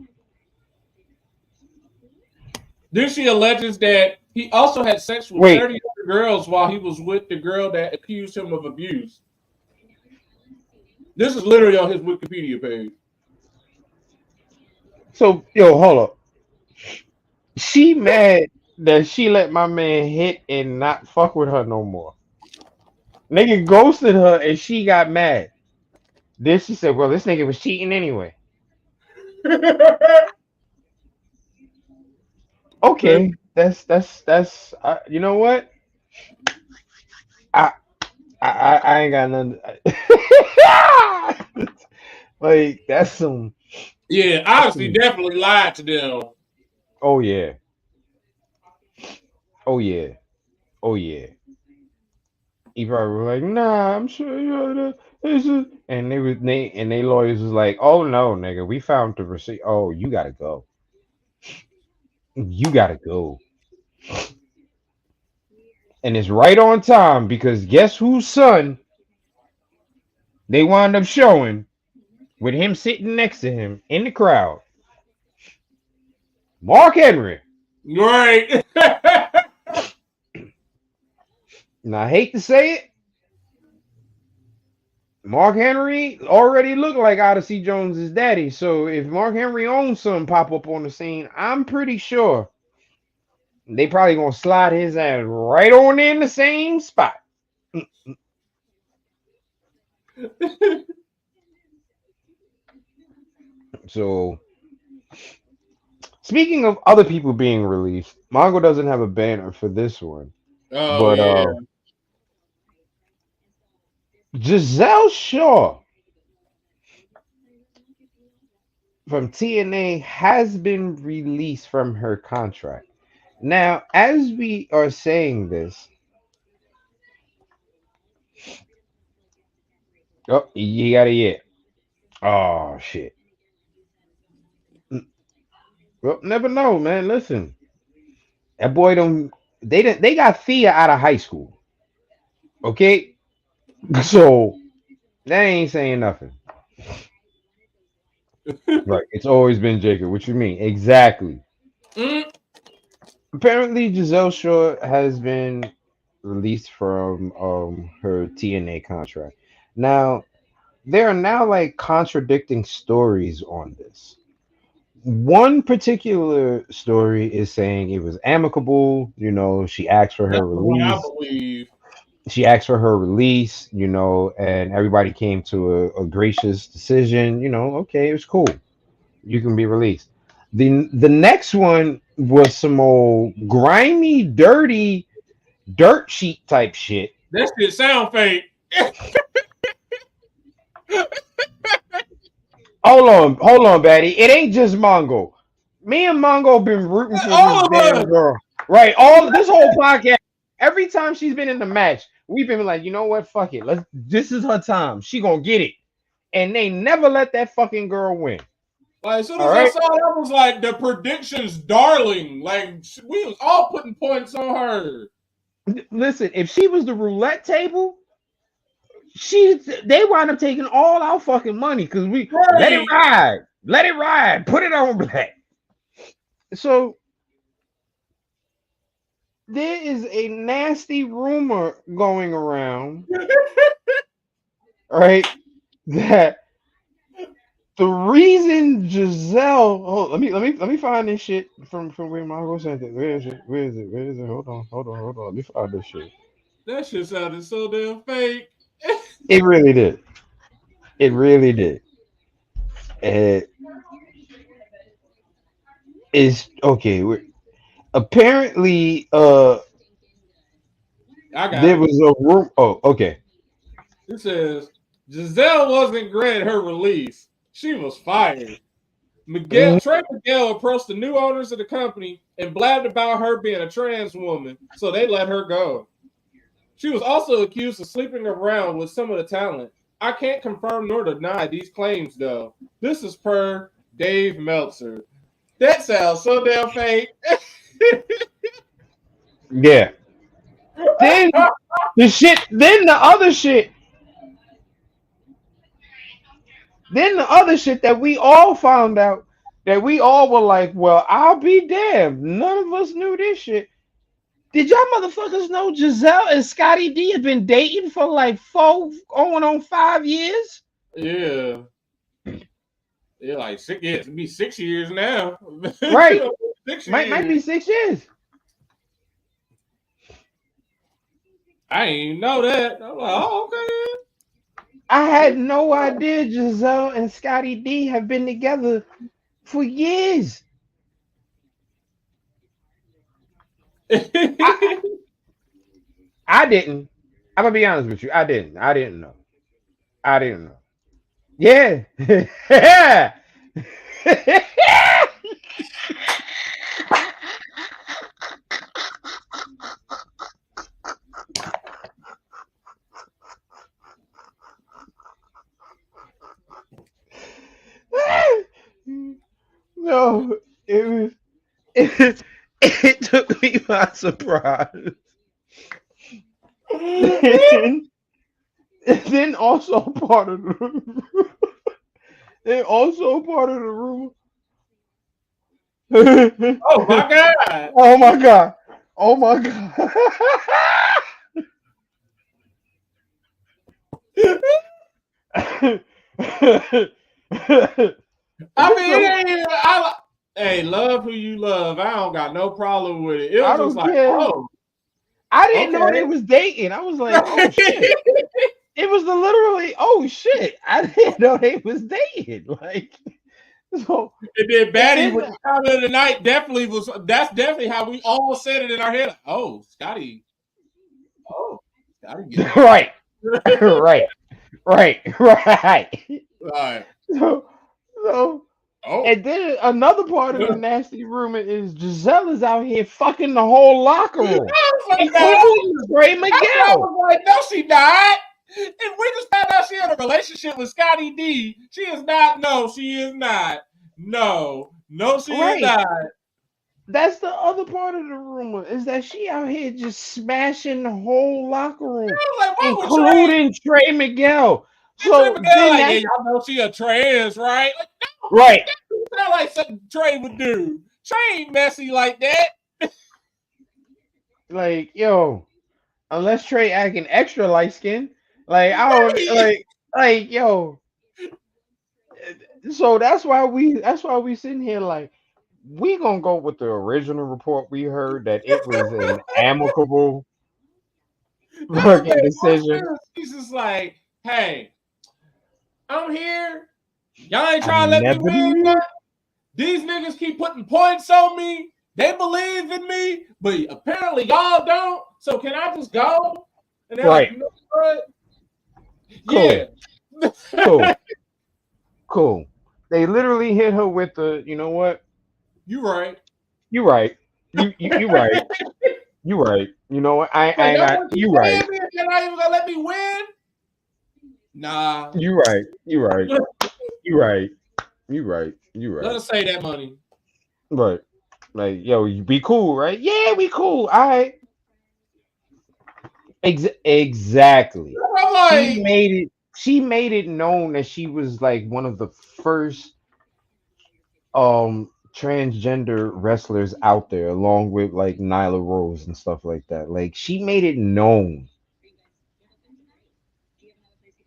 Speaker 2: Then she alleges that he also had sex with 30 other girls while he was with the girl that accused him of abuse. This is literally on his Wikipedia page.
Speaker 1: So, yo, hold up. She mad that she let my man hit and not fuck with her no more. Nigga ghosted her and she got mad. Then she said, well, this nigga was cheating anyway. Okay, that's you know what? I I ain't got nothing. Like
Speaker 2: Yeah,
Speaker 1: that's
Speaker 2: Odyssey
Speaker 1: some.
Speaker 2: definitely lied to them.
Speaker 1: Oh yeah, oh yeah, oh yeah. He probably was like, nah, I'm sure you know this is, and they lawyers was like, oh no, nigga, we found the receipt. Oh, you gotta go. You gotta go. And it's right on time because guess whose son they wound up showing with him sitting next to him in the crowd? Mark Henry.
Speaker 2: Right.
Speaker 1: And I hate to say it, Mark Henry already looked like Odyssey Jones's daddy. So if Mark Henry owns son pop up on the scene, I'm pretty sure they probably gonna slide his ass right on in the same spot. So speaking of other people being released, Mongo doesn't have a banner for this one,
Speaker 2: Oh
Speaker 1: but
Speaker 2: yeah.
Speaker 1: Giselle Shaw from TNA has been released from her contract. Now, as we are saying this, oh, you got it. Oh shit. Well, never know, man. Listen, that boy don't. They got Thea out of high school. Okay, so that ain't saying nothing. Right? It's always been Jacob. What you mean? Exactly.
Speaker 2: Mm.
Speaker 1: Apparently, Giselle Shaw has been released from her TNA contract. Now, there are now like contradicting stories on this. One particular story is saying it was amicable, she asked for her
Speaker 2: That's the one I
Speaker 1: release.
Speaker 2: believe.
Speaker 1: She asked for her release, and everybody came to a gracious decision, okay, it was cool. You can be released. The next one was some old grimy, dirty dirt sheet type shit.
Speaker 2: That shit sound fake.
Speaker 1: Hold on, Batty. It ain't just Mongo. Me and Mongo been rooting for this
Speaker 2: All of
Speaker 1: damn
Speaker 2: us.
Speaker 1: girl. Right. All this whole podcast. Every time she's been in the match, we've been like, you know what? Fuck it. This is her time. She gonna get it. And they never let that fucking girl win.
Speaker 2: Like as soon
Speaker 1: All
Speaker 2: as I
Speaker 1: right.
Speaker 2: saw that, was like the predictions, darling. Like we was all putting points on her.
Speaker 1: Listen, if she was the roulette table, they wind up taking all our fucking money because we let it
Speaker 2: Right.
Speaker 1: ride. Let it ride. Put it on black. So there is a nasty rumor going around, right? That the reason Giselle, let me find this shit from where Margot sent it. Where is it? Where is it? Where is it? Hold on. Let me find this shit.
Speaker 2: That shit sounded so damn fake.
Speaker 1: It really did. It really did. It is okay. Apparently,
Speaker 2: I got
Speaker 1: there
Speaker 2: it.
Speaker 1: was a room. Oh, okay.
Speaker 2: It says Giselle wasn't granted her release. She was fired.
Speaker 1: Mhm.
Speaker 2: Trey Miguel approached the new owners of the company and blabbed about her being a trans woman, so they let her go. She was also accused of sleeping around with some of the talent. I can't confirm nor deny these claims, though. This is per Dave Meltzer. That sounds so damn fake.
Speaker 1: Yeah. Then the other shit. Then the other shit that we all found out that we all were like, well, I'll be damned. None of us knew this shit. Did y'all motherfuckers know Giselle and Scotty D have been dating for like 5 years?
Speaker 2: Yeah. Yeah, like six. Yeah, it'll be 6 years now.
Speaker 1: Right.
Speaker 2: 6 years.
Speaker 1: Might be 6 years.
Speaker 2: I didn't even know that. I'm like, oh, okay.
Speaker 1: I had no idea Giselle and Scotty D have been together for years. I I didn't. I'm gonna be honest with you. I didn't. I didn't know. I didn't know. Yeah. Yeah. No, it was it, it took me by surprise. And then also part of the and also part of the rumor.
Speaker 2: Oh my god!
Speaker 1: Oh my god. Oh my god.
Speaker 2: I mean, it
Speaker 1: So
Speaker 2: ain't even. Hey, love who you love. I don't got no problem with it. It
Speaker 1: I
Speaker 2: was just
Speaker 1: don't
Speaker 2: like,
Speaker 1: care.
Speaker 2: oh,
Speaker 1: I didn't know they
Speaker 2: okay.
Speaker 1: was dating. I was like, oh shit. It was literally, oh shit. I didn't know they was dating. Like so
Speaker 2: And then
Speaker 1: and
Speaker 2: Batty
Speaker 1: then
Speaker 2: with the comment of the night definitely was. That's definitely how we all said it in our head. Like, oh, Scotty. Oh, Scotty getting married.
Speaker 1: right, right, right.
Speaker 2: Like,
Speaker 1: So so
Speaker 2: oh.
Speaker 1: and then another part of the nasty rumor is Giselle is out here fucking the whole locker
Speaker 2: I
Speaker 1: room,
Speaker 2: was like, no.
Speaker 1: including Trey
Speaker 2: That's why I
Speaker 1: Miguel.
Speaker 2: was like, no, she not. And we just found out she had a relationship with Scotty D. She is not. No, she is not. No, no, she is
Speaker 1: Right.
Speaker 2: not.
Speaker 1: That's the other part of the rumor is that she out here just smashing the whole locker room,
Speaker 2: I was like, why would Trey
Speaker 1: including Trey Miguel.
Speaker 2: and Trey
Speaker 1: So
Speaker 2: McGill
Speaker 1: then
Speaker 2: like, yeah,
Speaker 1: that's
Speaker 2: y'all know she a trans, right? Like, no,
Speaker 1: right.
Speaker 2: that's not like something Trey would do. Trey ain't messy like that.
Speaker 1: Like, yo, unless Trey acting extra light skinned, like I don't
Speaker 2: Right.
Speaker 1: like yo. So that's why we sitting here like we gonna go with the original report we heard that it was an amicable
Speaker 2: That's what
Speaker 1: fucking
Speaker 2: made it
Speaker 1: decision.
Speaker 2: worse. He's just like, hey, I'm here. Y'all ain't
Speaker 1: I
Speaker 2: trying to let me
Speaker 1: never
Speaker 2: win.
Speaker 1: knew.
Speaker 2: These niggas keep putting points on me. They believe in me, but apparently y'all don't. So can I just go? And they're like,
Speaker 1: Right.
Speaker 2: you know what? Yeah.
Speaker 1: Cool. Cool. Cool. They literally hit her with the, you know what?
Speaker 2: You right.
Speaker 1: You right. You right. You right. You know what? I
Speaker 2: Like,
Speaker 1: ain't
Speaker 2: y'all
Speaker 1: got
Speaker 2: want to keep
Speaker 1: you right.
Speaker 2: paying me and you're not even gonna let me win? Nah.
Speaker 1: You right. You right. You right. You right. You
Speaker 2: Let
Speaker 1: right.
Speaker 2: us say that money.
Speaker 1: Right. Like, yo, you be cool, right? Yeah, we cool. All right. Exactly.
Speaker 2: I'm
Speaker 1: She
Speaker 2: like,
Speaker 1: made it. She made it known that she was like one of the first transgender wrestlers out there, along with like Nyla Rose and stuff like that. Like she made it known.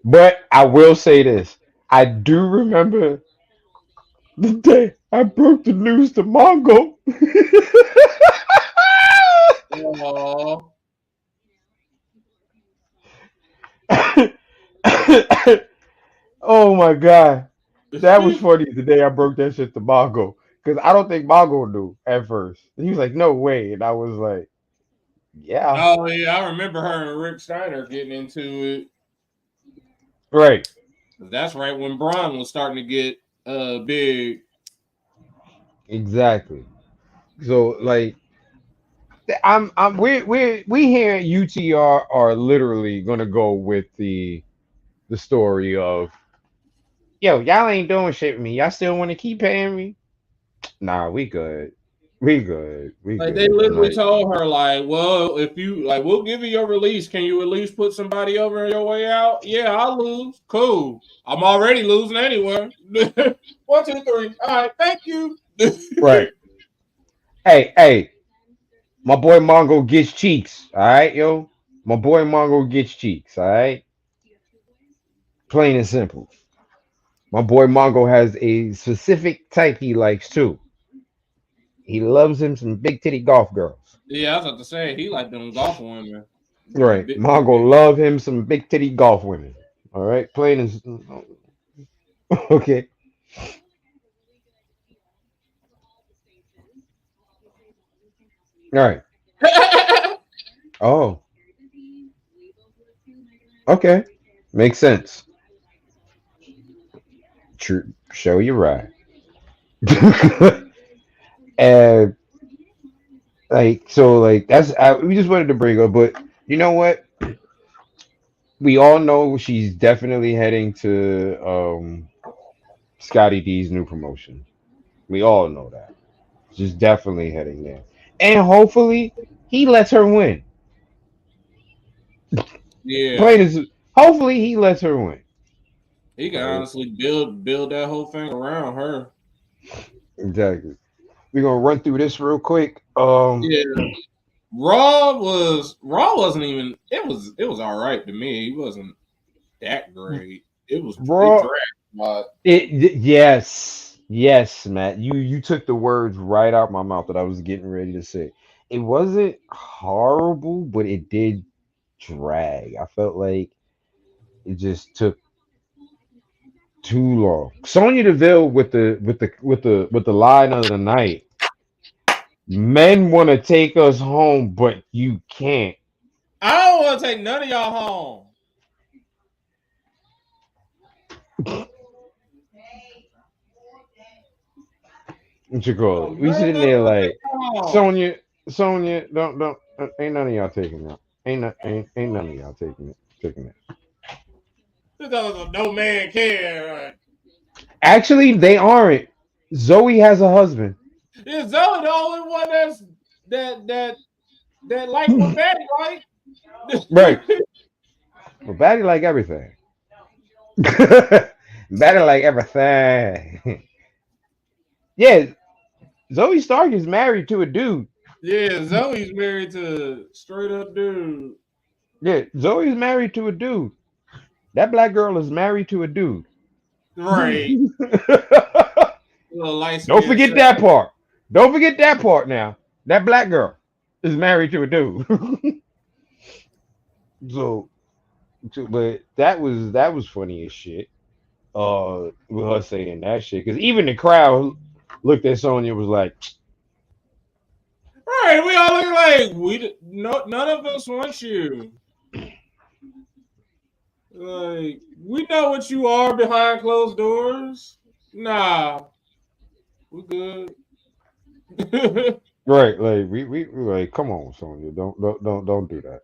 Speaker 1: But I will say this: I do remember the day I broke the news to Mongo.
Speaker 2: oh,
Speaker 1: Oh my god, that was funny. The day I broke that shit to Mongo, because I don't think Mongo knew at first. He was like, "No way," and I was like, "Yeah,
Speaker 2: oh yeah, I remember her and Rick Steiner getting into
Speaker 1: right,
Speaker 2: it. That's right when Braun was starting to get big.
Speaker 1: exactly." So like, we here at UTR are literally gonna go with the story of, yo, y'all ain't doing shit with me. Y'all still want to keep paying me? Nah, we good. We good. We
Speaker 2: Like they
Speaker 1: good.
Speaker 2: literally
Speaker 1: Like,
Speaker 2: told her, like, well, if you like, we'll give you your release. Can you at least put somebody over your way out? Yeah, I'll lose. Cool. I'm already losing anyway. 1, 2, 3. All right, thank you.
Speaker 1: right. Hey, my boy Mongo gets cheeks. All right, yo. My boy Mongo gets cheeks. All right. Plain and simple. My boy Mongo has a specific type he likes too. He loves him some big titty golf girls.
Speaker 2: Yeah, I was about to say he like them golf women.
Speaker 1: Right.
Speaker 2: Big,
Speaker 1: Mongo
Speaker 2: big.
Speaker 1: love him some big titty golf women. All right. Plain and okay. All right. Oh, okay. Makes sense. True. Show you right. And like we just wanted to bring up, but you know what? We all know she's definitely heading to Scotty D's new promotion. We all know that. She's definitely heading there. And hopefully he lets her win.
Speaker 2: Yeah,
Speaker 1: Plain as hopefully he lets her win.
Speaker 2: he can
Speaker 1: Like,
Speaker 2: honestly build that whole thing around her.
Speaker 1: exactly. We're gonna run through this real quick.
Speaker 2: Yeah, Raw wasn't even it was all right to me. It wasn't that great. It
Speaker 1: Raw.
Speaker 2: dragged, but
Speaker 1: Yes, yes, Matt. You took the words right out my mouth that I was getting ready to say. It wasn't horrible, but it did drag. I felt like it just took too long. Sonya Deville with the line of the night. Men want to take us home, but you can't.
Speaker 2: I don't want to take none of y'all home.
Speaker 1: What you call it?
Speaker 2: Oh,
Speaker 1: We
Speaker 2: none
Speaker 1: sitting
Speaker 2: of
Speaker 1: there
Speaker 2: y'all take
Speaker 1: like
Speaker 2: y'all home.
Speaker 1: Sonya, don't, ain't none of y'all taking it. Ain't none of y'all taking it.
Speaker 2: Because no man care.
Speaker 1: Actually, they aren't. Zoe has a husband.
Speaker 2: Is Zoe the only one that that that like what Betty like?
Speaker 1: Right. But Batty like everything. Batty like everything. Yeah, Zoe Stark is married to a dude.
Speaker 2: Yeah, Zoe's married to straight up dude.
Speaker 1: Yeah, Zoe's married to a dude. That black girl is married to a dude.
Speaker 2: Right. Little light
Speaker 1: Don't
Speaker 2: skinned
Speaker 1: forget
Speaker 2: shit.
Speaker 1: that part. Don't forget that part now. That black girl is married to a dude. so, but that was funny as shit. With her saying that shit, because even the crowd looked at Sonya and was like,
Speaker 2: Right, we all look like no none of us want you. Like we know what you are behind closed doors. Nah, we good.
Speaker 1: right, like we like, come on, Sonya, don't do that.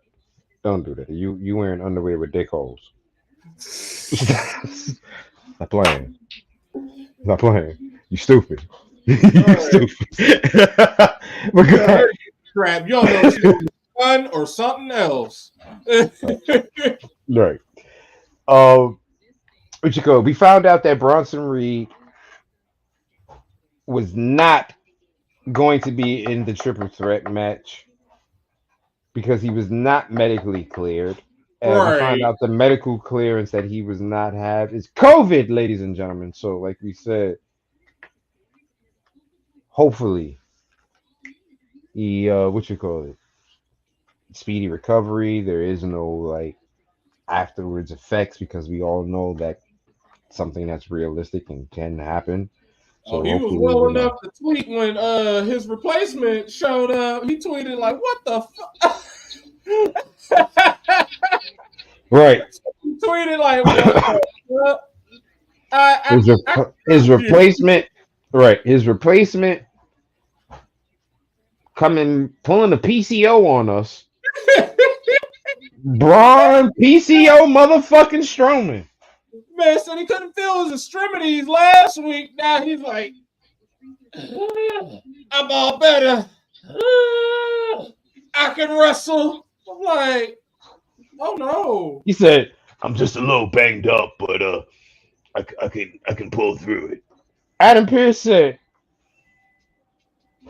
Speaker 1: Don't do that. You wearing underwear with dick holes. Stop playing. Stop playing. You stupid.
Speaker 2: All
Speaker 1: You
Speaker 2: right,
Speaker 1: stupid. But
Speaker 2: you
Speaker 1: go
Speaker 2: done
Speaker 1: ahead.
Speaker 2: heard you crap. You don't know if she was fun or something else.
Speaker 1: Right. Um, what you call? We found out that Bronson Reed was not going to be in the triple threat match because he was not medically cleared. We found
Speaker 2: Right.
Speaker 1: out the medical clearance that he was not have is COVID, ladies and gentlemen. So, like we said, hopefully he what you call it, speedy recovery. There is no like afterwards effects because we all know that something that's realistic and can happen.
Speaker 2: Oh,
Speaker 1: So
Speaker 2: he was
Speaker 1: hopefully,
Speaker 2: well enough to tweet when his replacement showed up. He tweeted like, "What the fuck?"
Speaker 1: right.
Speaker 2: He tweeted like, "What the fuck?" I
Speaker 1: His
Speaker 2: confused.
Speaker 1: replacement, right? His replacement coming pulling a PCO on us. Braun PCO motherfucking Strowman.
Speaker 2: Man said he couldn't feel his extremities last week. Now he's like, I'm all better. I can wrestle. I'm like, oh no.
Speaker 1: He said, "I'm just a little banged up, but I can pull through it." Adam Pearce said,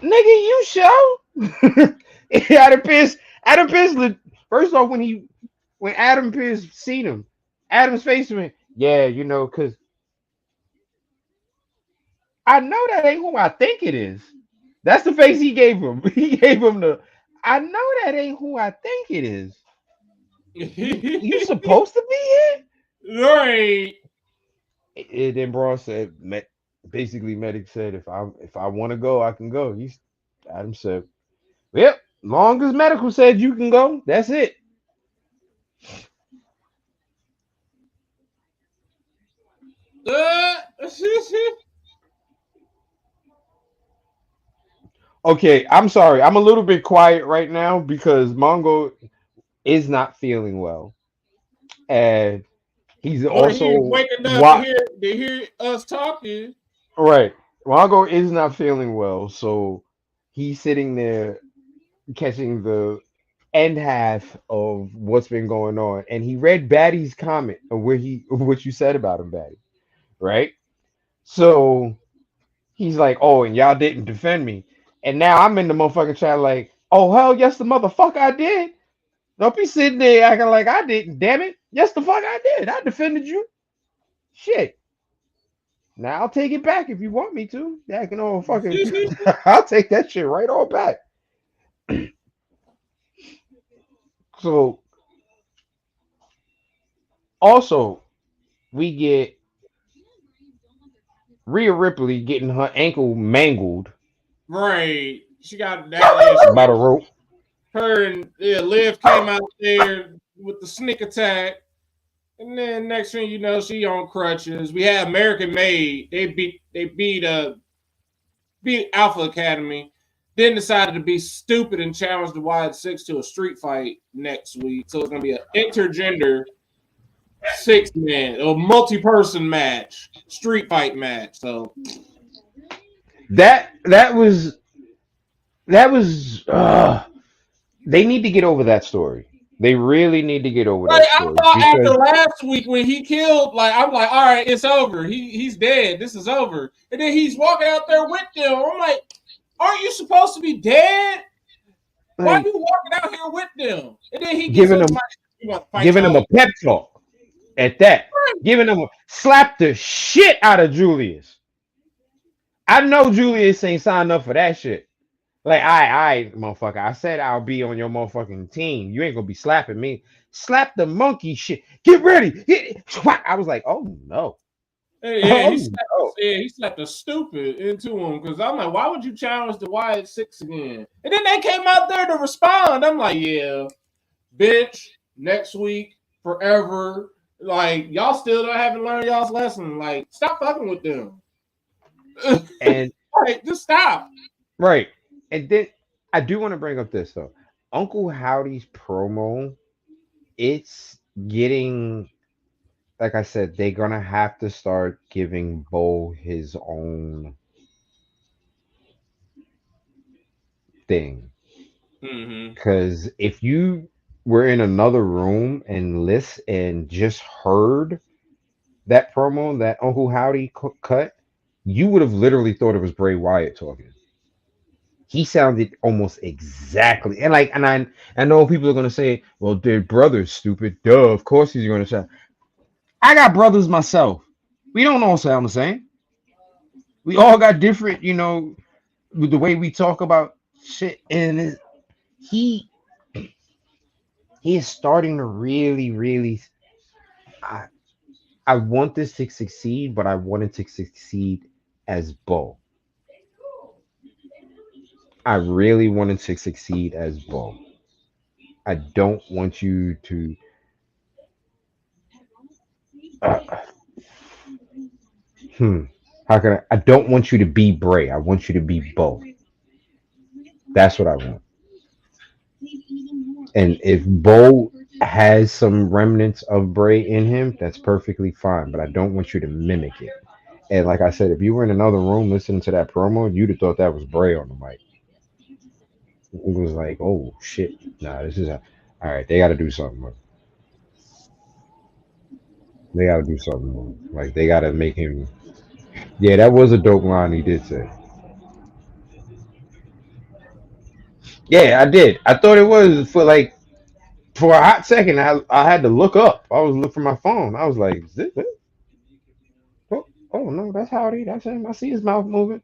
Speaker 1: "Nigga, you show." Adam Pearce. Adam Pearce. First off, when Adam Pearce seen him, Adam's face went, "Yeah, cause I know that ain't who I think it is." That's the face he gave him. He gave him the. I know that ain't who I think it is. You supposed to be
Speaker 2: Right.
Speaker 1: here? And then Braun said, basically, Medic said, if I want to go, I can go. Adam said, "Yep." Long as medical said you can go, that's it.
Speaker 2: Uh,
Speaker 1: Okay, I'm sorry. I'm a little bit quiet right now because Mongo is not feeling well, and he's
Speaker 2: or he was
Speaker 1: also
Speaker 2: waking up
Speaker 1: what
Speaker 2: to hear us talking.
Speaker 1: right. Mongo is not feeling well, so he's sitting there catching the end half of what's been going on, and he read Batty's comment of where he what you said about him, Batty, right? So he's like, "Oh, and y'all didn't defend me," and now I'm in the motherfucking chat like, "Oh hell yes, the motherfucker I did." Don't be sitting there acting like I didn't. Damn it, yes the fuck I did. I defended you. Shit. Now I'll take it back if you want me to. Yeah, I can all fucking. I'll take that shit right all back. So also we get Rhea Ripley getting her ankle mangled
Speaker 2: Right. She got that. Yeah, she
Speaker 1: by the rope.
Speaker 2: her and Liv came out there with the sneak attack. And then next thing you know, she on crutches. We had American Made. They beat Alpha Academy. Then decided to be stupid and challenge the Wild Six to a street fight next week. So it's gonna be an intergender 6-man or multi-person match, street fight match. So
Speaker 1: That was. They need to get over that story. They really need to get over
Speaker 2: like
Speaker 1: that
Speaker 2: I
Speaker 1: story
Speaker 2: thought after
Speaker 1: because
Speaker 2: last week when he killed, like I'm like, all right, it's over. He's dead. This is over. And then he's walking out there with them. I'm like, aren't you supposed to be dead? Why are
Speaker 1: like
Speaker 2: you walking out here with them? And then he gets
Speaker 1: giving
Speaker 2: up
Speaker 1: them
Speaker 2: to my, you want to fight
Speaker 1: giving them
Speaker 2: y'all?
Speaker 1: a pep talk at that, giving them a slap the shit out of Julius. I know Julius ain't signed up for that shit. Like, I, motherfucker. I said I'll be on your motherfucking team. You ain't gonna be slapping me. Slap the monkey shit. Get ready. I was like, oh no.
Speaker 2: Yeah,
Speaker 1: Oh no.
Speaker 2: he slapped a stupid into him because I'm like, why would you challenge the Wyatt Six again? And then they came out there to respond. I'm like, yeah, bitch, next week, forever. Like, y'all still haven't learned y'all's lesson. Like, stop fucking with them.
Speaker 1: And
Speaker 2: Like, just stop.
Speaker 1: right. And then I do want to bring up this though. Uncle Howdy's promo, it's getting like I said, they're gonna have to start giving Bo his own thing.
Speaker 2: Mm-hmm.
Speaker 1: Because if you were in another room and list and just heard that promo that Uncle Howdy cut, you would have literally thought it was Bray Wyatt talking. He sounded almost exactly and like and I know people are gonna say, well, their brother's stupid. Duh, of course he's gonna sound. I got brothers myself. We don't all sound the same. We all got different, with the way we talk about shit. And he he is starting to really, really. I I want this to succeed, but I want it to succeed as Bo. I really want it to succeed as Bo. I don't want you to. Uh, hmm. How can I? I don't want you to be Bray. I want you to be Bo. That's what I want. And if Bo has some remnants of Bray in him, that's perfectly fine. But I don't want you to mimic it. And like I said, if you were in another room listening to that promo, you'd have thought that was Bray on the mic. It was like, oh shit, nah, this is all right. They got to do something. They got to do something. Like they got to make him. Yeah, that was a dope line he did say. Yeah, I did. I thought it was for a hot second. I had to look up. I was looking for my phone. I was like, is this it? Oh, oh no, that's Howdy. That's him. I see his mouth moving.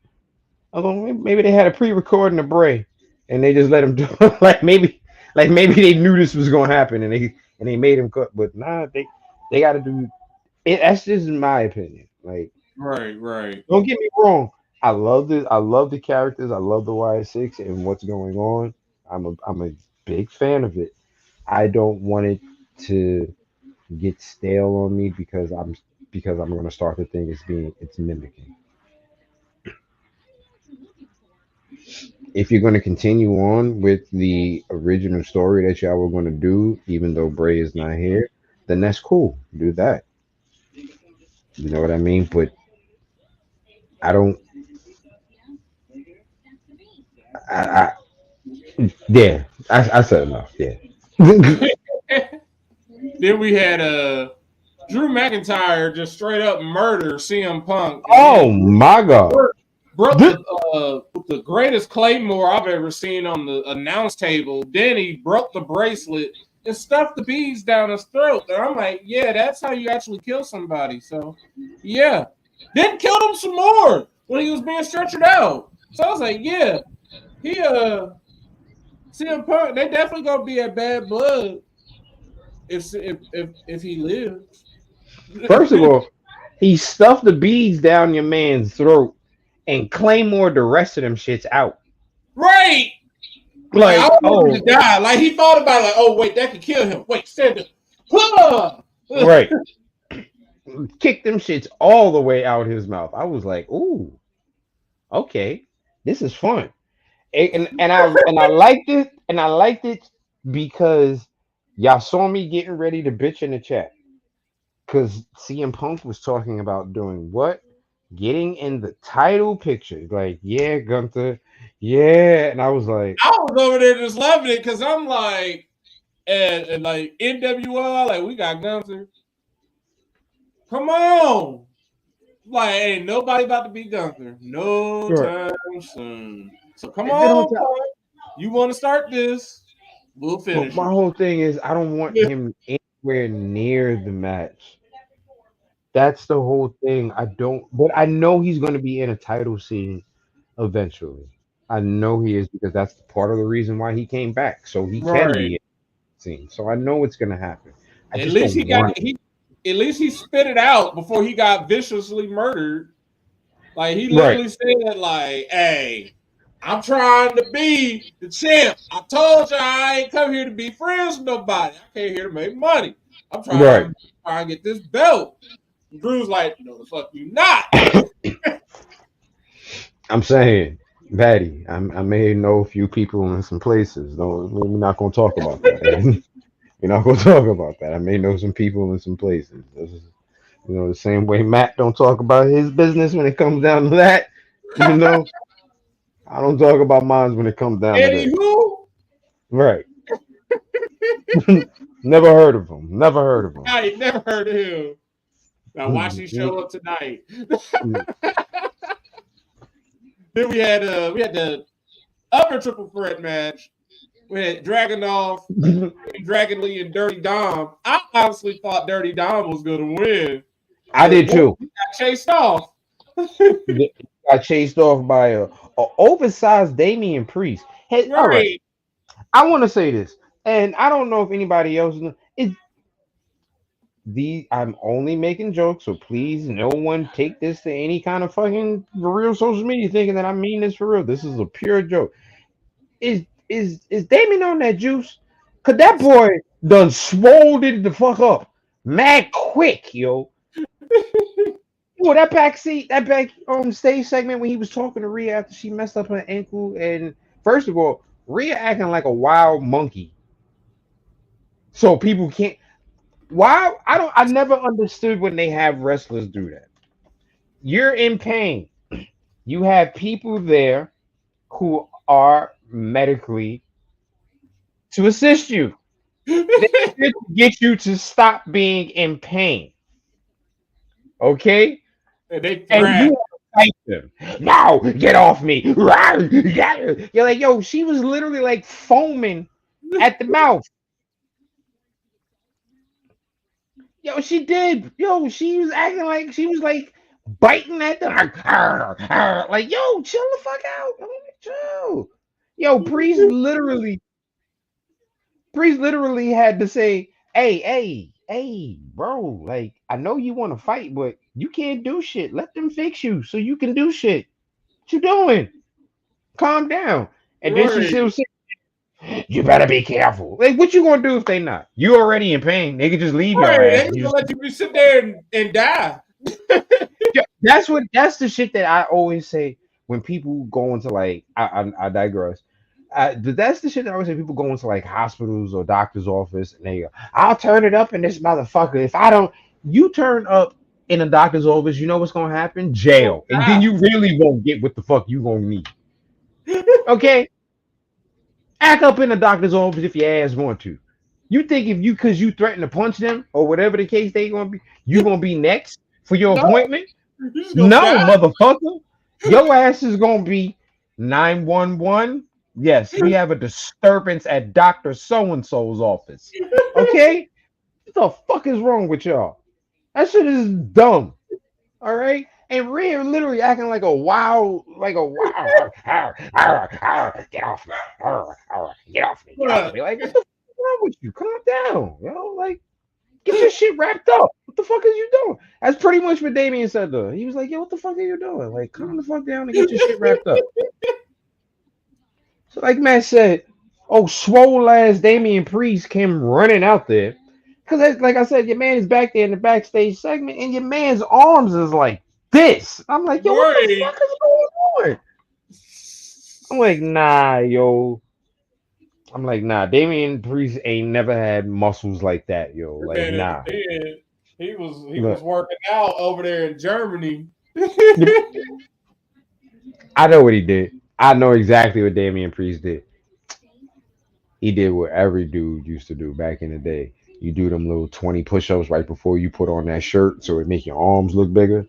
Speaker 1: Although maybe they had a pre-recording of Bray, and they just let him do it. Like maybe they knew this was gonna happen, and they made him cut. But nah, they got to do it. That's just my opinion. Like,
Speaker 2: Right, right.
Speaker 1: don't get me wrong. I love this. I love the characters. I love the Y6 and what's going on. I'm a big fan of it. I don't want it to get stale on me because I'm gonna start to think it's mimicking. If you're gonna continue on with the original story that y'all were gonna do, even though Bray is not here, then that's cool. Do that. You know what I mean? But I don't. I yeah. I said enough. Yeah.
Speaker 2: Then we had Drew McIntyre just straight up murder CM Punk, and
Speaker 1: Oh
Speaker 2: then
Speaker 1: my God.
Speaker 2: broke the greatest claymore I've ever seen on the announce table. Then he broke the bracelet and stuffed the beads down his throat. And I'm like, yeah, that's how you actually kill somebody. So yeah. Then killed him some more when he was being stretchered out. So I was like, yeah, he CM Punk, they definitely gonna be at bad blood if he lives.
Speaker 1: First of all, he stuffed the beads down your man's throat and Claymore the rest of them shits out.
Speaker 2: Right. Like, I
Speaker 1: Like,
Speaker 2: don't want him to
Speaker 1: oh,
Speaker 2: die. Like, he thought about it, like, oh, wait, that could kill him. Wait, stand up. Huh!
Speaker 1: right. Kick them shits all the way out his mouth. I was like, ooh, okay, this is fun. And I liked it, and I liked it because y'all saw me getting ready to bitch in the chat. Because CM Punk was talking about doing what? Getting in the title picture. Like, yeah, Gunther. Yeah. And I was like,
Speaker 2: I was over there just loving it because I'm like, and like NWR, like, we got Gunther. Come on. Like, ain't nobody about to beat Gunther. No
Speaker 1: sure.
Speaker 2: time soon. So come
Speaker 1: And then on
Speaker 2: on,
Speaker 1: top,
Speaker 2: Punk. You want to start this? We'll
Speaker 1: but
Speaker 2: finish
Speaker 1: my
Speaker 2: it.
Speaker 1: whole thing is I don't want him anywhere near the match. That's the whole thing. I don't, but I know he's going to be in a title scene eventually. I know he is because that's part of the reason why he came back, so he can
Speaker 2: Right.
Speaker 1: be in the scene. So I know it's going to happen. I
Speaker 2: At
Speaker 1: just
Speaker 2: least
Speaker 1: don't
Speaker 2: he got
Speaker 1: want it.
Speaker 2: he at least he spit it out before he got viciously murdered. Like he
Speaker 1: Right,
Speaker 2: literally said, like, hey, I'm trying to be the champ. I told you I ain't come here to be friends with nobody. I came here to make money. I'm
Speaker 1: right.
Speaker 2: trying to get this belt. And Drew's like, no, the fuck you not.
Speaker 1: I'm saying, Patty, I may know a few people in some places. No, we're not going to talk about that. We're not going to talk about that. I may know some people in some places. This is, the same way Matt don't talk about his business when it comes down to that. You know, I don't talk about mine when it comes down to
Speaker 2: Eddie
Speaker 1: that.
Speaker 2: who?
Speaker 1: Right. Never heard of him. Never heard of him.
Speaker 2: I ain't never heard of him. Now watch him show up tonight. Then we had the other triple threat match. We had Dragunov, Dragon Lee, and Dirty Dom. I honestly thought Dirty Dom was going to win,
Speaker 1: I
Speaker 2: but
Speaker 1: did
Speaker 2: boy,
Speaker 1: too.
Speaker 2: he got chased off.
Speaker 1: Got chased off by a oversized Damian Priest. Hey, all right.
Speaker 2: Right.
Speaker 1: I want to say this, and I don't know if anybody else knows. I'm only making jokes, so please, no one take this to any kind of fucking for real social media thinking that I mean this for real. This is a pure joke. Is Damien on that juice? Cause that boy done swolled it the fuck up, mad quick, yo. Well, that back stage segment when he was talking to Rhea after she messed up her ankle, and first of all, Rhea acting like a wild monkey, so people can't. Why? I never understood when they have wrestlers do that. You're in pain. You have people there who are medically to assist you. They're here to get you to stop being in pain. Okay?
Speaker 2: And they
Speaker 1: And
Speaker 2: thrash.
Speaker 1: you fight them. Now get off me. You're like, yo, she was literally like foaming at the mouth. Yo, she did. Yo, she was acting like she was like biting at the like, yo, chill the fuck out. Chill. Yo, Priest literally had to say, hey, bro, like I know you want to fight, but you can't do shit. Let them fix you so you can do shit. What you doing? Calm down. And then she
Speaker 2: Right.
Speaker 1: still said, You better be careful. Like, what you gonna do if they not? You already in pain. They could just leave your
Speaker 2: Right,
Speaker 1: ass.
Speaker 2: they
Speaker 1: And
Speaker 2: just
Speaker 1: you
Speaker 2: gonna
Speaker 1: just,
Speaker 2: let you sit there and die.
Speaker 1: yeah, that's the shit that I always say when people go into like I digress. But that's the shit that I always say. People go into like hospitals or doctor's office and they go, "I'll turn it up in this motherfucker. If I don't, you turn up in a doctor's office, you know what's gonna happen?
Speaker 2: You gonna
Speaker 1: Jail, and then
Speaker 2: die.
Speaker 1: you really won't get what the fuck you gonna need. Okay, act up in the doctor's office if your ass want to. You think if you because you threaten to punch them or whatever the case they gonna be, you gonna be next for your
Speaker 2: No,
Speaker 1: appointment?
Speaker 2: you just gonna
Speaker 1: No,
Speaker 2: die.
Speaker 1: motherfucker. Your ass is gonna be 911. Yes, we have a disturbance at Dr. So and so's office. Okay? What the fuck is wrong with y'all? That shit is dumb. All right? And Rhea literally acting like a wow, get off me, get off me, get off
Speaker 2: Bruh,
Speaker 1: me. Like, what the fuck is wrong with you? Calm down, like, get your shit wrapped up. What the fuck is you doing? That's pretty much what Damien said though. He was like, yo, what the fuck are you doing? Like, calm the fuck down and get your shit wrapped up. So like Matt said, oh, swole ass Damian Priest came running out there. Cause like I said, your man is back there in the backstage segment, and your man's arms is like this. I'm like, yo, what the
Speaker 2: right.
Speaker 1: fuck is going on? I'm like, nah, yo. I'm like, nah, Damian Priest ain't never had muscles like that, yo. Like,
Speaker 2: Man, at
Speaker 1: nah.
Speaker 2: the end, he was
Speaker 1: Look,
Speaker 2: working out over there in Germany.
Speaker 1: I know what he did. I know exactly what Damian Priest did. He did what every dude used to do back in the day. You do them little 20 push-ups right before you put on that shirt so it make your arms look bigger.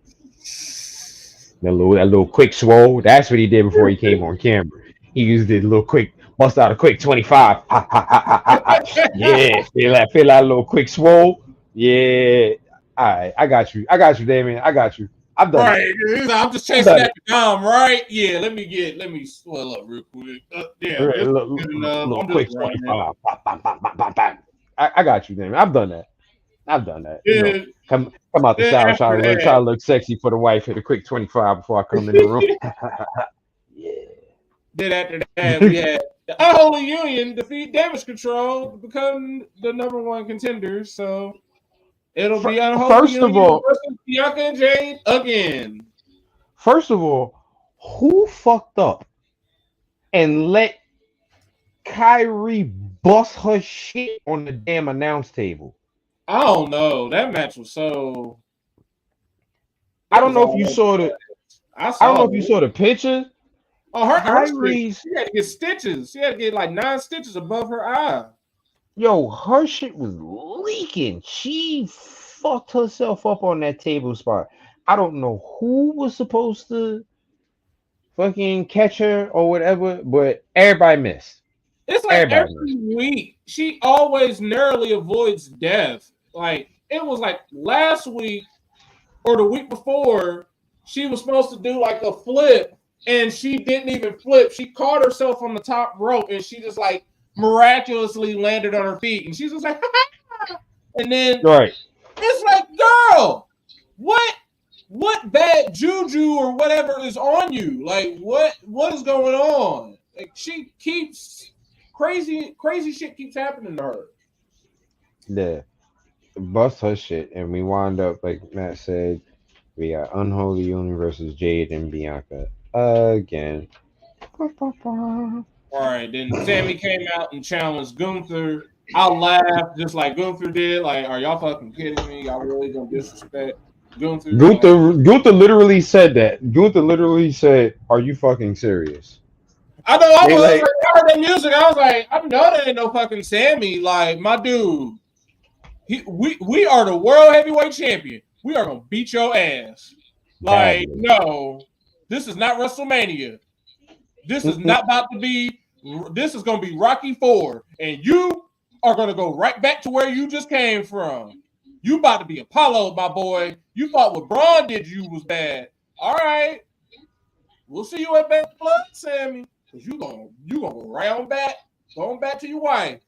Speaker 1: That little quick swole. That's what he did before he came on camera. He used it a little quick, bust out a quick 25. Ha, ha, ha, ha, ha, ha. Yeah, feel that little quick swole. Yeah. All right, I got you. I got you, Damien. I got you. I've done it.
Speaker 2: Right. I'm just
Speaker 1: I've
Speaker 2: chasing
Speaker 1: done it.
Speaker 2: after Dom, right? Yeah, let me swell up real quick.
Speaker 1: All
Speaker 2: Yeah,
Speaker 1: right,
Speaker 2: this is good enough.
Speaker 1: little
Speaker 2: I'm just
Speaker 1: quick
Speaker 2: running.
Speaker 1: 25. Pop, pop, pop, pop, pop, pop. I got you, Damien. I've done that. I've done that.
Speaker 2: Then,
Speaker 1: Come out the
Speaker 2: then
Speaker 1: shower,
Speaker 2: after
Speaker 1: try
Speaker 2: that,
Speaker 1: to look sexy for the wife. Hit a quick 25 before I come in the room. Yeah.
Speaker 2: then after that, we had the Unholy Union defeat Damage Control to become the number one contender. So it'll be Unholy
Speaker 1: First of
Speaker 2: Union
Speaker 1: all,
Speaker 2: versus Bianca and Jade again.
Speaker 1: first of all, who fucked up and let Kyrie bust her shit on the damn announce table?
Speaker 2: I don't know. That match was so.
Speaker 1: I
Speaker 2: It
Speaker 1: don't
Speaker 2: was
Speaker 1: know if
Speaker 2: all
Speaker 1: you
Speaker 2: over
Speaker 1: saw
Speaker 2: the
Speaker 1: the.
Speaker 2: place. I
Speaker 1: I don't know
Speaker 2: saw
Speaker 1: if you
Speaker 2: it.
Speaker 1: saw the picture.
Speaker 2: Oh, her shit.
Speaker 1: Kyrie's
Speaker 2: She had to get stitches. She had to get like 9 stitches above her eye.
Speaker 1: her shit was leaking. She fucked herself up on that table spot. I don't know who was supposed to fucking catch her or whatever, but everybody missed.
Speaker 2: It's like
Speaker 1: Everybody
Speaker 2: every
Speaker 1: missed.
Speaker 2: week she always narrowly avoids death. Like it was like last week or the week before, she was supposed to do like a flip and she didn't even flip. She caught herself on the top rope and she just like miraculously landed on her feet. And she's just like, and then
Speaker 1: Right.
Speaker 2: it's like, girl, what bad juju or whatever is on you? Like what is going on? Like she keeps crazy shit keeps happening to her.
Speaker 1: Yeah. Bust her shit. And we wound up, like Matt said, we got Unholy Union versus Jade and Bianca again.
Speaker 2: All right, then Sammy came out and challenged Gunther. I laughed just like Gunther did. Like, are y'all fucking kidding me? Y'all really gonna disrespect Gunther? Like,
Speaker 1: Gunther literally said that. Gunther literally said, "Are you fucking serious?"
Speaker 2: I know I
Speaker 1: They
Speaker 2: was like,
Speaker 1: like,
Speaker 2: I heard that music. I was like, I know that ain't no fucking Sammy. Like, my dude, we are the world heavyweight champion. We are gonna beat your ass. Like,
Speaker 1: badly.
Speaker 2: no, this is not WrestleMania. This is not about to be. This is going to be Rocky 4, and you are going to go right back to where you just came from. You about to be Apollo, my boy. You thought what Braun did you was bad. All right, we'll see you at Bad Blood, Sammy. Cause you gonna go right on back, going back to your wife.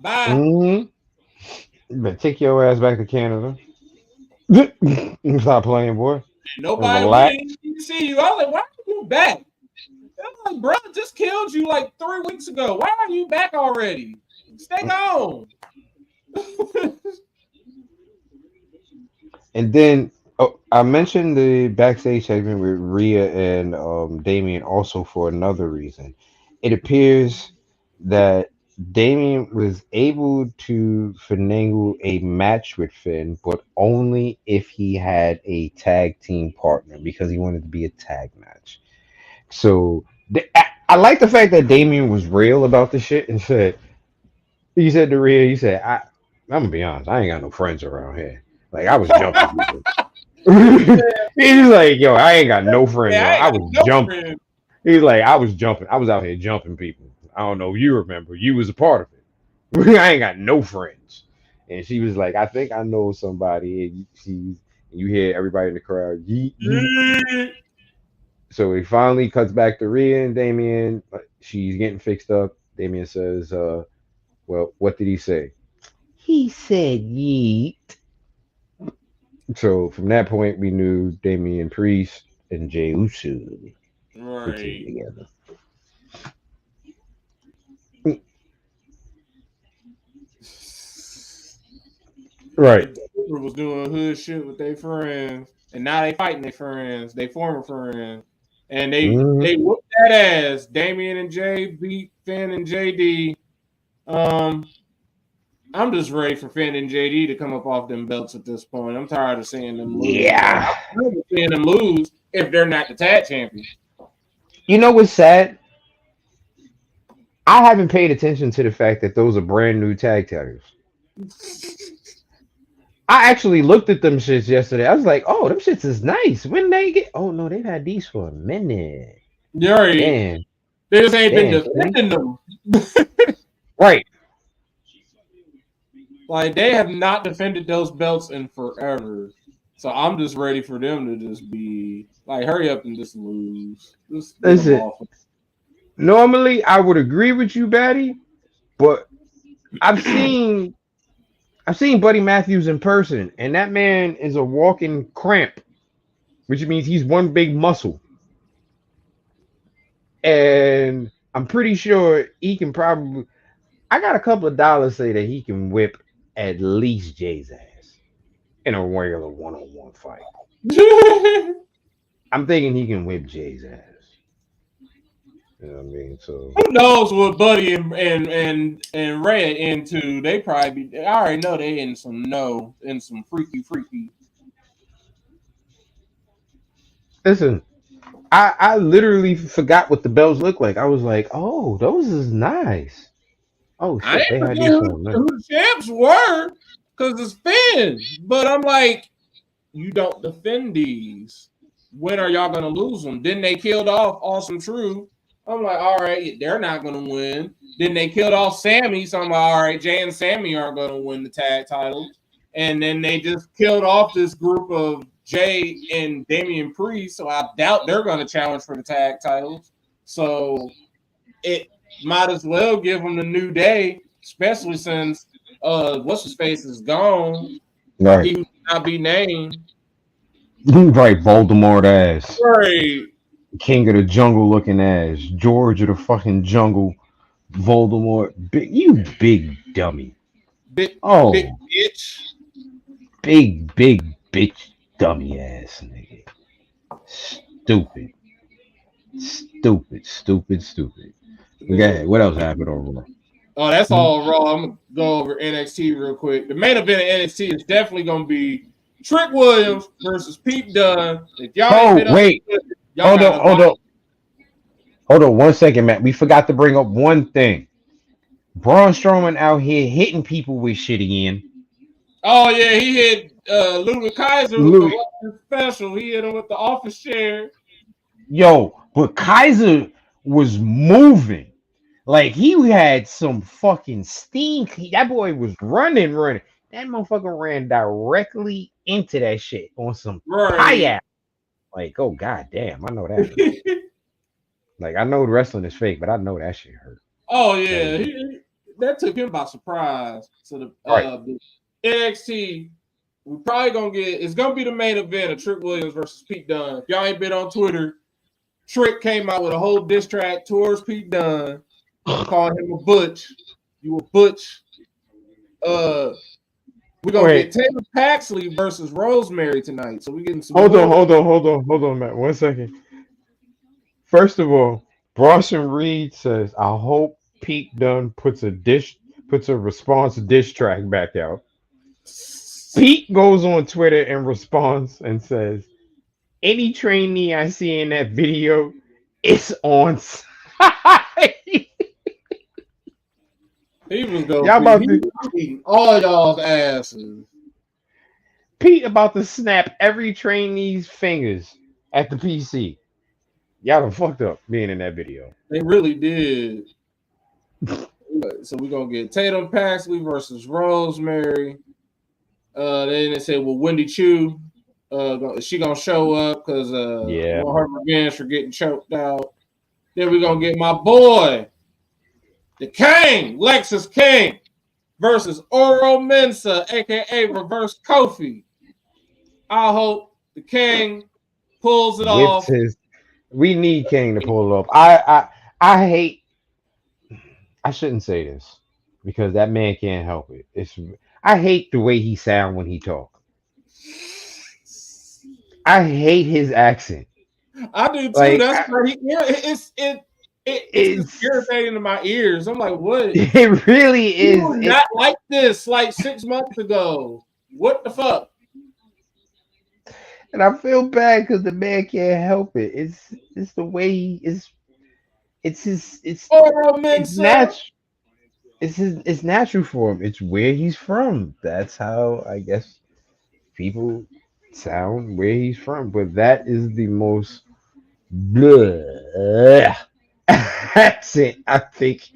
Speaker 2: Bye.
Speaker 1: Mm-hmm. But take your ass back to Canada. Stop playing, boy.
Speaker 2: And
Speaker 1: And
Speaker 2: nobody, we
Speaker 1: relax.
Speaker 2: didn't even see you. I was like, why are you back? Like, bro, just killed you like 3 weeks ago. Why are you back already? Stay gone.
Speaker 1: And then I mentioned the backstage segment with Rhea and Damien also for another reason. It appears that Damien was able to finagle a match with Finn, but only if he had a tag team partner because he wanted to be a tag match. So I like the fact that Damien was real about the shit and said, he said to Rhea, he said, I'm gonna be honest, I ain't got no friends around here. Like I was jumping people. He's like, yo, I ain't got no friends
Speaker 2: Yeah, I
Speaker 1: around.
Speaker 2: ain't
Speaker 1: I
Speaker 2: got
Speaker 1: was
Speaker 2: no
Speaker 1: jumping.
Speaker 2: friends.
Speaker 1: He's like, I was jumping. I was out here jumping people. I don't know if you remember. You was a part of it. I ain't got no friends. And she was like, I think I know somebody. And you hear everybody in the crowd, yeet, yeet. So he finally cuts back to Rhea and Damien. She's getting fixed up. Damien says, well, what did he say? He said yeet. So from that point, we knew Damian Priest and Jey Uso were teaming
Speaker 2: Right.
Speaker 1: together.
Speaker 2: The
Speaker 1: Right.
Speaker 2: Dover was doing hood shit with their friends, and now they fighting their friends, they former friends, and
Speaker 1: Mhm.
Speaker 2: they whooped that ass. Damian and Jay beat Finn and JD. Um, I'm just ready for Finn and JD to come up off them belts at this point. I'm tired of seeing them lose. Like
Speaker 1: Yeah.
Speaker 2: I'm tired of seeing them lose if they're not the tag champions.
Speaker 1: You know what's sad? I haven't paid attention to the fact that those are brand new tag titles. I actually looked at them shits yesterday. I was like, oh, them shits is nice. When they get? Oh no, they've had these for a minute.
Speaker 2: Right.
Speaker 1: Damn,
Speaker 2: They just ain't been
Speaker 1: damn, King.
Speaker 2: defending them.
Speaker 1: Right.
Speaker 2: Like they have not defended those belts in forever. So I'm just ready for them to just be like, hurry up and just lose. Just get them
Speaker 1: Listen,
Speaker 2: off.
Speaker 1: normally I would agree with you, Batty, but I've seen I've seen Buddy Matthews in person, and that man is a walking cramp, which means he's one big muscle. And I'm pretty sure he can probably. I got a couple of dollars say that he can whip at least Jay's ass in a regular one-on-one fight.
Speaker 2: Who
Speaker 1: I'm thinking he can whip Jay's ass. You know what I mean? So
Speaker 2: knows what Buddy and Red into? They probably be. I already know they in some in some freaky.
Speaker 1: listen, I literally forgot what the bells look like. I was like, oh, those is nice. Oh
Speaker 2: I
Speaker 1: shit,
Speaker 2: ain't
Speaker 1: they had
Speaker 2: forget
Speaker 1: these for a minute.
Speaker 2: who the champs were because it's Finn. But I'm like, you don't defend these. When are y'all gonna lose them? Then they killed off Awesome True. I'm like, all right, they're not gonna win. Then they killed off Sammy, so I'm like, all right, Jay and Sammy aren't gonna win the tag titles. And then they just killed off this group of Jay and Damian Priest, so I doubt they're gonna challenge for the tag titles. So it might as well give them the new day, especially since what's his face is gone.
Speaker 1: Right.
Speaker 2: He would not be named.
Speaker 1: Right, Voldemort ass.
Speaker 2: Right.
Speaker 1: King of the jungle looking ass. George of the fucking jungle. Voldemort. You big dummy.
Speaker 2: Big
Speaker 1: Oh,
Speaker 2: bitch.
Speaker 1: big bitch dummy ass nigga. Stupid. Stupid. Okay, what else happened on Raw?
Speaker 2: Oh, that's
Speaker 1: Hmm?
Speaker 2: all Raw. I'm gonna go over NXT real quick. The main event of NXT is definitely gonna be Trick Williams versus Pete Dunne. If y'all ain't
Speaker 1: Oh,
Speaker 2: been on
Speaker 1: wait.
Speaker 2: Twitter, y'all
Speaker 1: Hold on,
Speaker 2: gotta
Speaker 1: hold
Speaker 2: watch.
Speaker 1: on. Hold on 1 second, Matt. We forgot to bring up one thing. Braun Strowman out here hitting people with shit again.
Speaker 2: Oh yeah, he hit Ludwig Kaiser with the
Speaker 1: Louis,
Speaker 2: Russian special. He hit him with the office chair.
Speaker 1: yo, but Kaiser was moving. Like he had some fucking steam. That boy was running. That motherfucker ran directly into that shit on some
Speaker 2: Right.
Speaker 1: kayak. Like, oh god damn, I know that hurt. Like I know wrestling is fake, but I know that shit hurt.
Speaker 2: Oh
Speaker 1: Like,
Speaker 2: yeah, that took him by surprise. So
Speaker 1: right.
Speaker 2: the NXT, we probably gonna get. It's gonna be the main event of Trick Williams versus Pete Dunne. If y'all ain't been on Twitter, Trick came out with a whole diss track towards Pete Dunne, calling him a butch. You a butch. We're gonna get
Speaker 1: Wait,
Speaker 2: Taylor Paxley versus Rosemary tonight. So we're getting some
Speaker 1: hold on,
Speaker 2: women.
Speaker 1: hold on, Matt. 1 second. First of all, Bronson Reed says, "I hope Pete Dunne puts a response diss track back out." Pete goes on Twitter and responds and says, "Any trainee I see in that video, it's on site."
Speaker 2: He was gonna
Speaker 1: Y'all
Speaker 2: be
Speaker 1: about
Speaker 2: he
Speaker 1: to
Speaker 2: was beating all y'all's asses.
Speaker 1: Pete about to snap every trainee's fingers at the PC. Y'all done fucked up being in that video.
Speaker 2: They really did. So we're gonna get Tatum Paxley versus Rosemary. Then they said, well, Wendy Chu, is she gonna show up because
Speaker 1: Yeah.
Speaker 2: want her revenge for getting choked out. Then we're gonna get my boy, the King, Lexus King, versus Oro Mensa, aka Reverse Kofi. I hope the King pulls it
Speaker 1: Whips
Speaker 2: off.
Speaker 1: his We need King to pull up. I hate I shouldn't say this because that man can't help it. I hate the way he sound when he talk. I hate his accent.
Speaker 2: I do too.
Speaker 1: Like
Speaker 2: That's pretty. It's just
Speaker 1: it's
Speaker 2: irritating to my ears. I'm like, what?
Speaker 1: it really
Speaker 2: You
Speaker 1: is.
Speaker 2: were not like this like 6 months ago. What the fuck?
Speaker 1: And I feel bad because the man can't help it. It's the way he is. It's his.
Speaker 2: Oro
Speaker 1: It's
Speaker 2: Mensa.
Speaker 1: natural. It's natural for him. It's where he's from. That's how I guess people sound where he's from. But that is the most blah accent. I think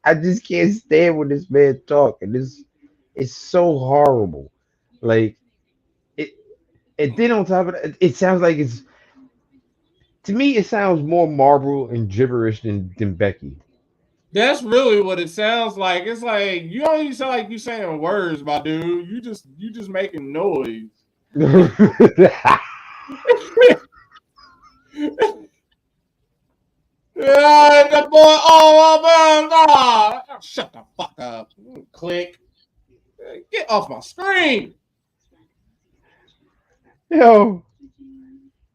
Speaker 1: I just can't stand when this man talk, and this it's so horrible. Like it. And then on top of that, it sounds like it's to me. It sounds more marble and gibberish than Becky.
Speaker 2: That's really what it sounds like. It's like you don't even sound like you saying words, my dude. You just making noise. Yeah, that boy. Oh man, God. Shut the fuck up. Click. Get off my screen.
Speaker 1: Yo,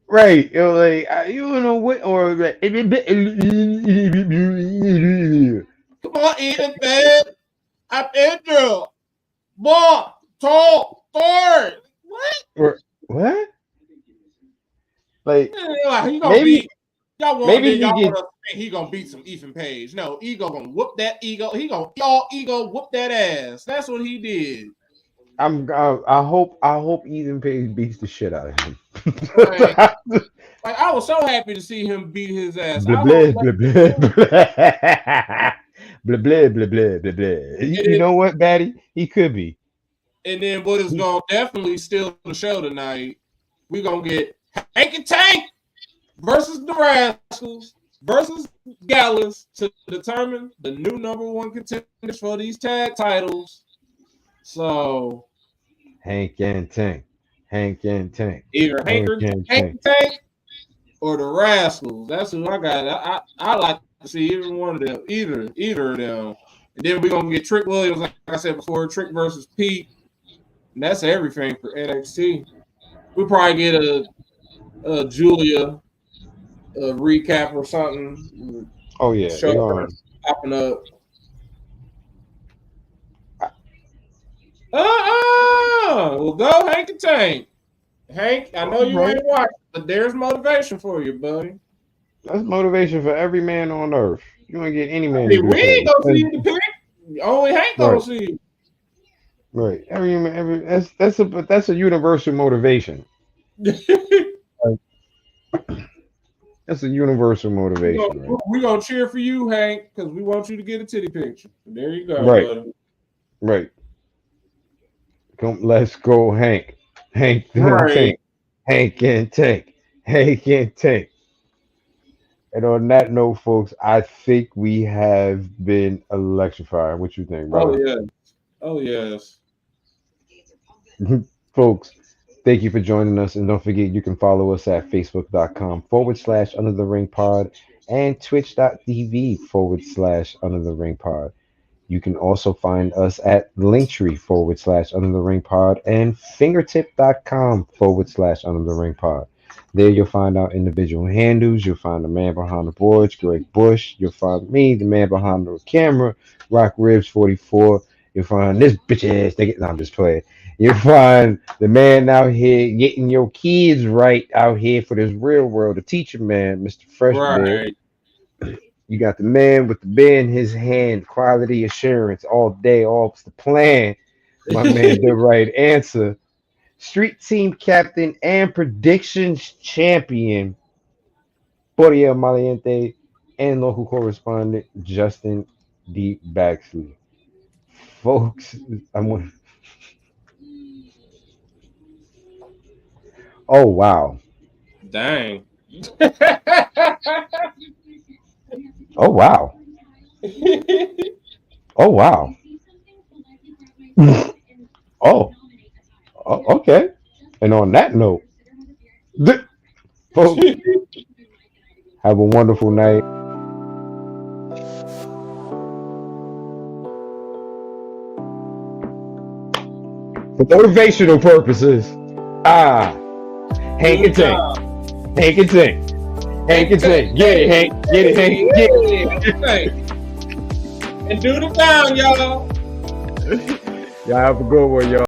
Speaker 1: right? Yo, like you don't know what or like,
Speaker 2: Come on, Ethan, man. I'm Andrew. Boy, tall, third. What?
Speaker 1: or what? Like
Speaker 2: Yeah, he gonna
Speaker 1: maybe
Speaker 2: beat. Y'all want
Speaker 1: maybe
Speaker 2: then
Speaker 1: he
Speaker 2: y'all
Speaker 1: get.
Speaker 2: want to think he gonna beat some Ethan Page. No, ego gonna whoop that ego. He gonna y'all ego whoop that ass. That's what he did.
Speaker 1: I hope Ethan Page beats the shit out of him.
Speaker 2: Like, like I was so happy to see him beat his ass.
Speaker 1: Blah
Speaker 2: I hope
Speaker 1: blah
Speaker 2: like,
Speaker 1: blah blah blah blah blah blah blah blah blah. You
Speaker 2: and,
Speaker 1: know what, Batty? He could be.
Speaker 2: and then what is
Speaker 1: He,
Speaker 2: gonna definitely steal the show tonight. We gonna get Hank and Tank versus the Rascals versus Gallus to determine the new number one contenders for these tag titles. So
Speaker 1: Hank and Tank. Hank and Tank.
Speaker 2: either
Speaker 1: Hank and
Speaker 2: Hank
Speaker 1: Tank.
Speaker 2: and Tank or the Rascals. That's who I got. I like to see either one of them, either of them. And then we're gonna get Trick Williams, like I said before, Trick versus Pete. And that's everything for NXT. We probably get a Julia recap or something.
Speaker 1: Oh yeah, they
Speaker 2: Show her
Speaker 1: going.
Speaker 2: popping up. Well, go Hank and Tank. Hank, I know
Speaker 1: All
Speaker 2: you
Speaker 1: right.
Speaker 2: ain't watching, but there's motivation for you, buddy.
Speaker 1: That's motivation for every man on earth. You want to get any man to
Speaker 2: Hey,
Speaker 1: do
Speaker 2: we ain't
Speaker 1: something.
Speaker 2: gonna see the pick. Only Hank gonna
Speaker 1: Right,
Speaker 2: see.
Speaker 1: right. Every that's a universal motivation. Like, that's a universal motivation, right?
Speaker 2: we gonna cheer for you, Hank, because we want you to get a titty picture. There you go,
Speaker 1: Right,
Speaker 2: buddy.
Speaker 1: right. Come, let's go, Hank. Hank and
Speaker 2: Right.
Speaker 1: Tank. Hank and Tank. Hank and Tank. And on that note, folks, I think we have been electrified. What you think,
Speaker 2: Oh
Speaker 1: brother?
Speaker 2: yeah. Oh yes.
Speaker 1: Folks, Thank you for joining us. And don't forget, you can follow us at facebook.com/under the ring pod and twitch.tv/under the ring pod. You can also find us at linktree/under the ring pod and fingertip.com/under the ring pod. There you'll find our individual handles. You'll find the man behind the boards, Greg Bush. You'll find me, the man behind the camera, Rock Ribs 44. You'll find this bitch ass nigga. No, I'm just playing. You'll find the man out here getting your kids right out here for this real world, the teacher man, Mr. Fresh Bear.
Speaker 2: Right.
Speaker 1: You got the man with the beer in his hand, quality assurance all day, all's the plan. My man, the right answer. Street team captain and predictions champion, Boria Maliente, and local correspondent, Justin D. Baxley. Folks, I'm. Oh, wow.
Speaker 2: Dang.
Speaker 1: Oh, wow. Oh, wow. Oh, okay. And on that note, folks, have a wonderful night. For motivational purposes, Hank and Tank. Hank and Tank. Hank and Tank. Get it, Hank. Get it, Hank. Get it.
Speaker 2: And do the down, y'all.
Speaker 1: Y'all have a good one, y'all.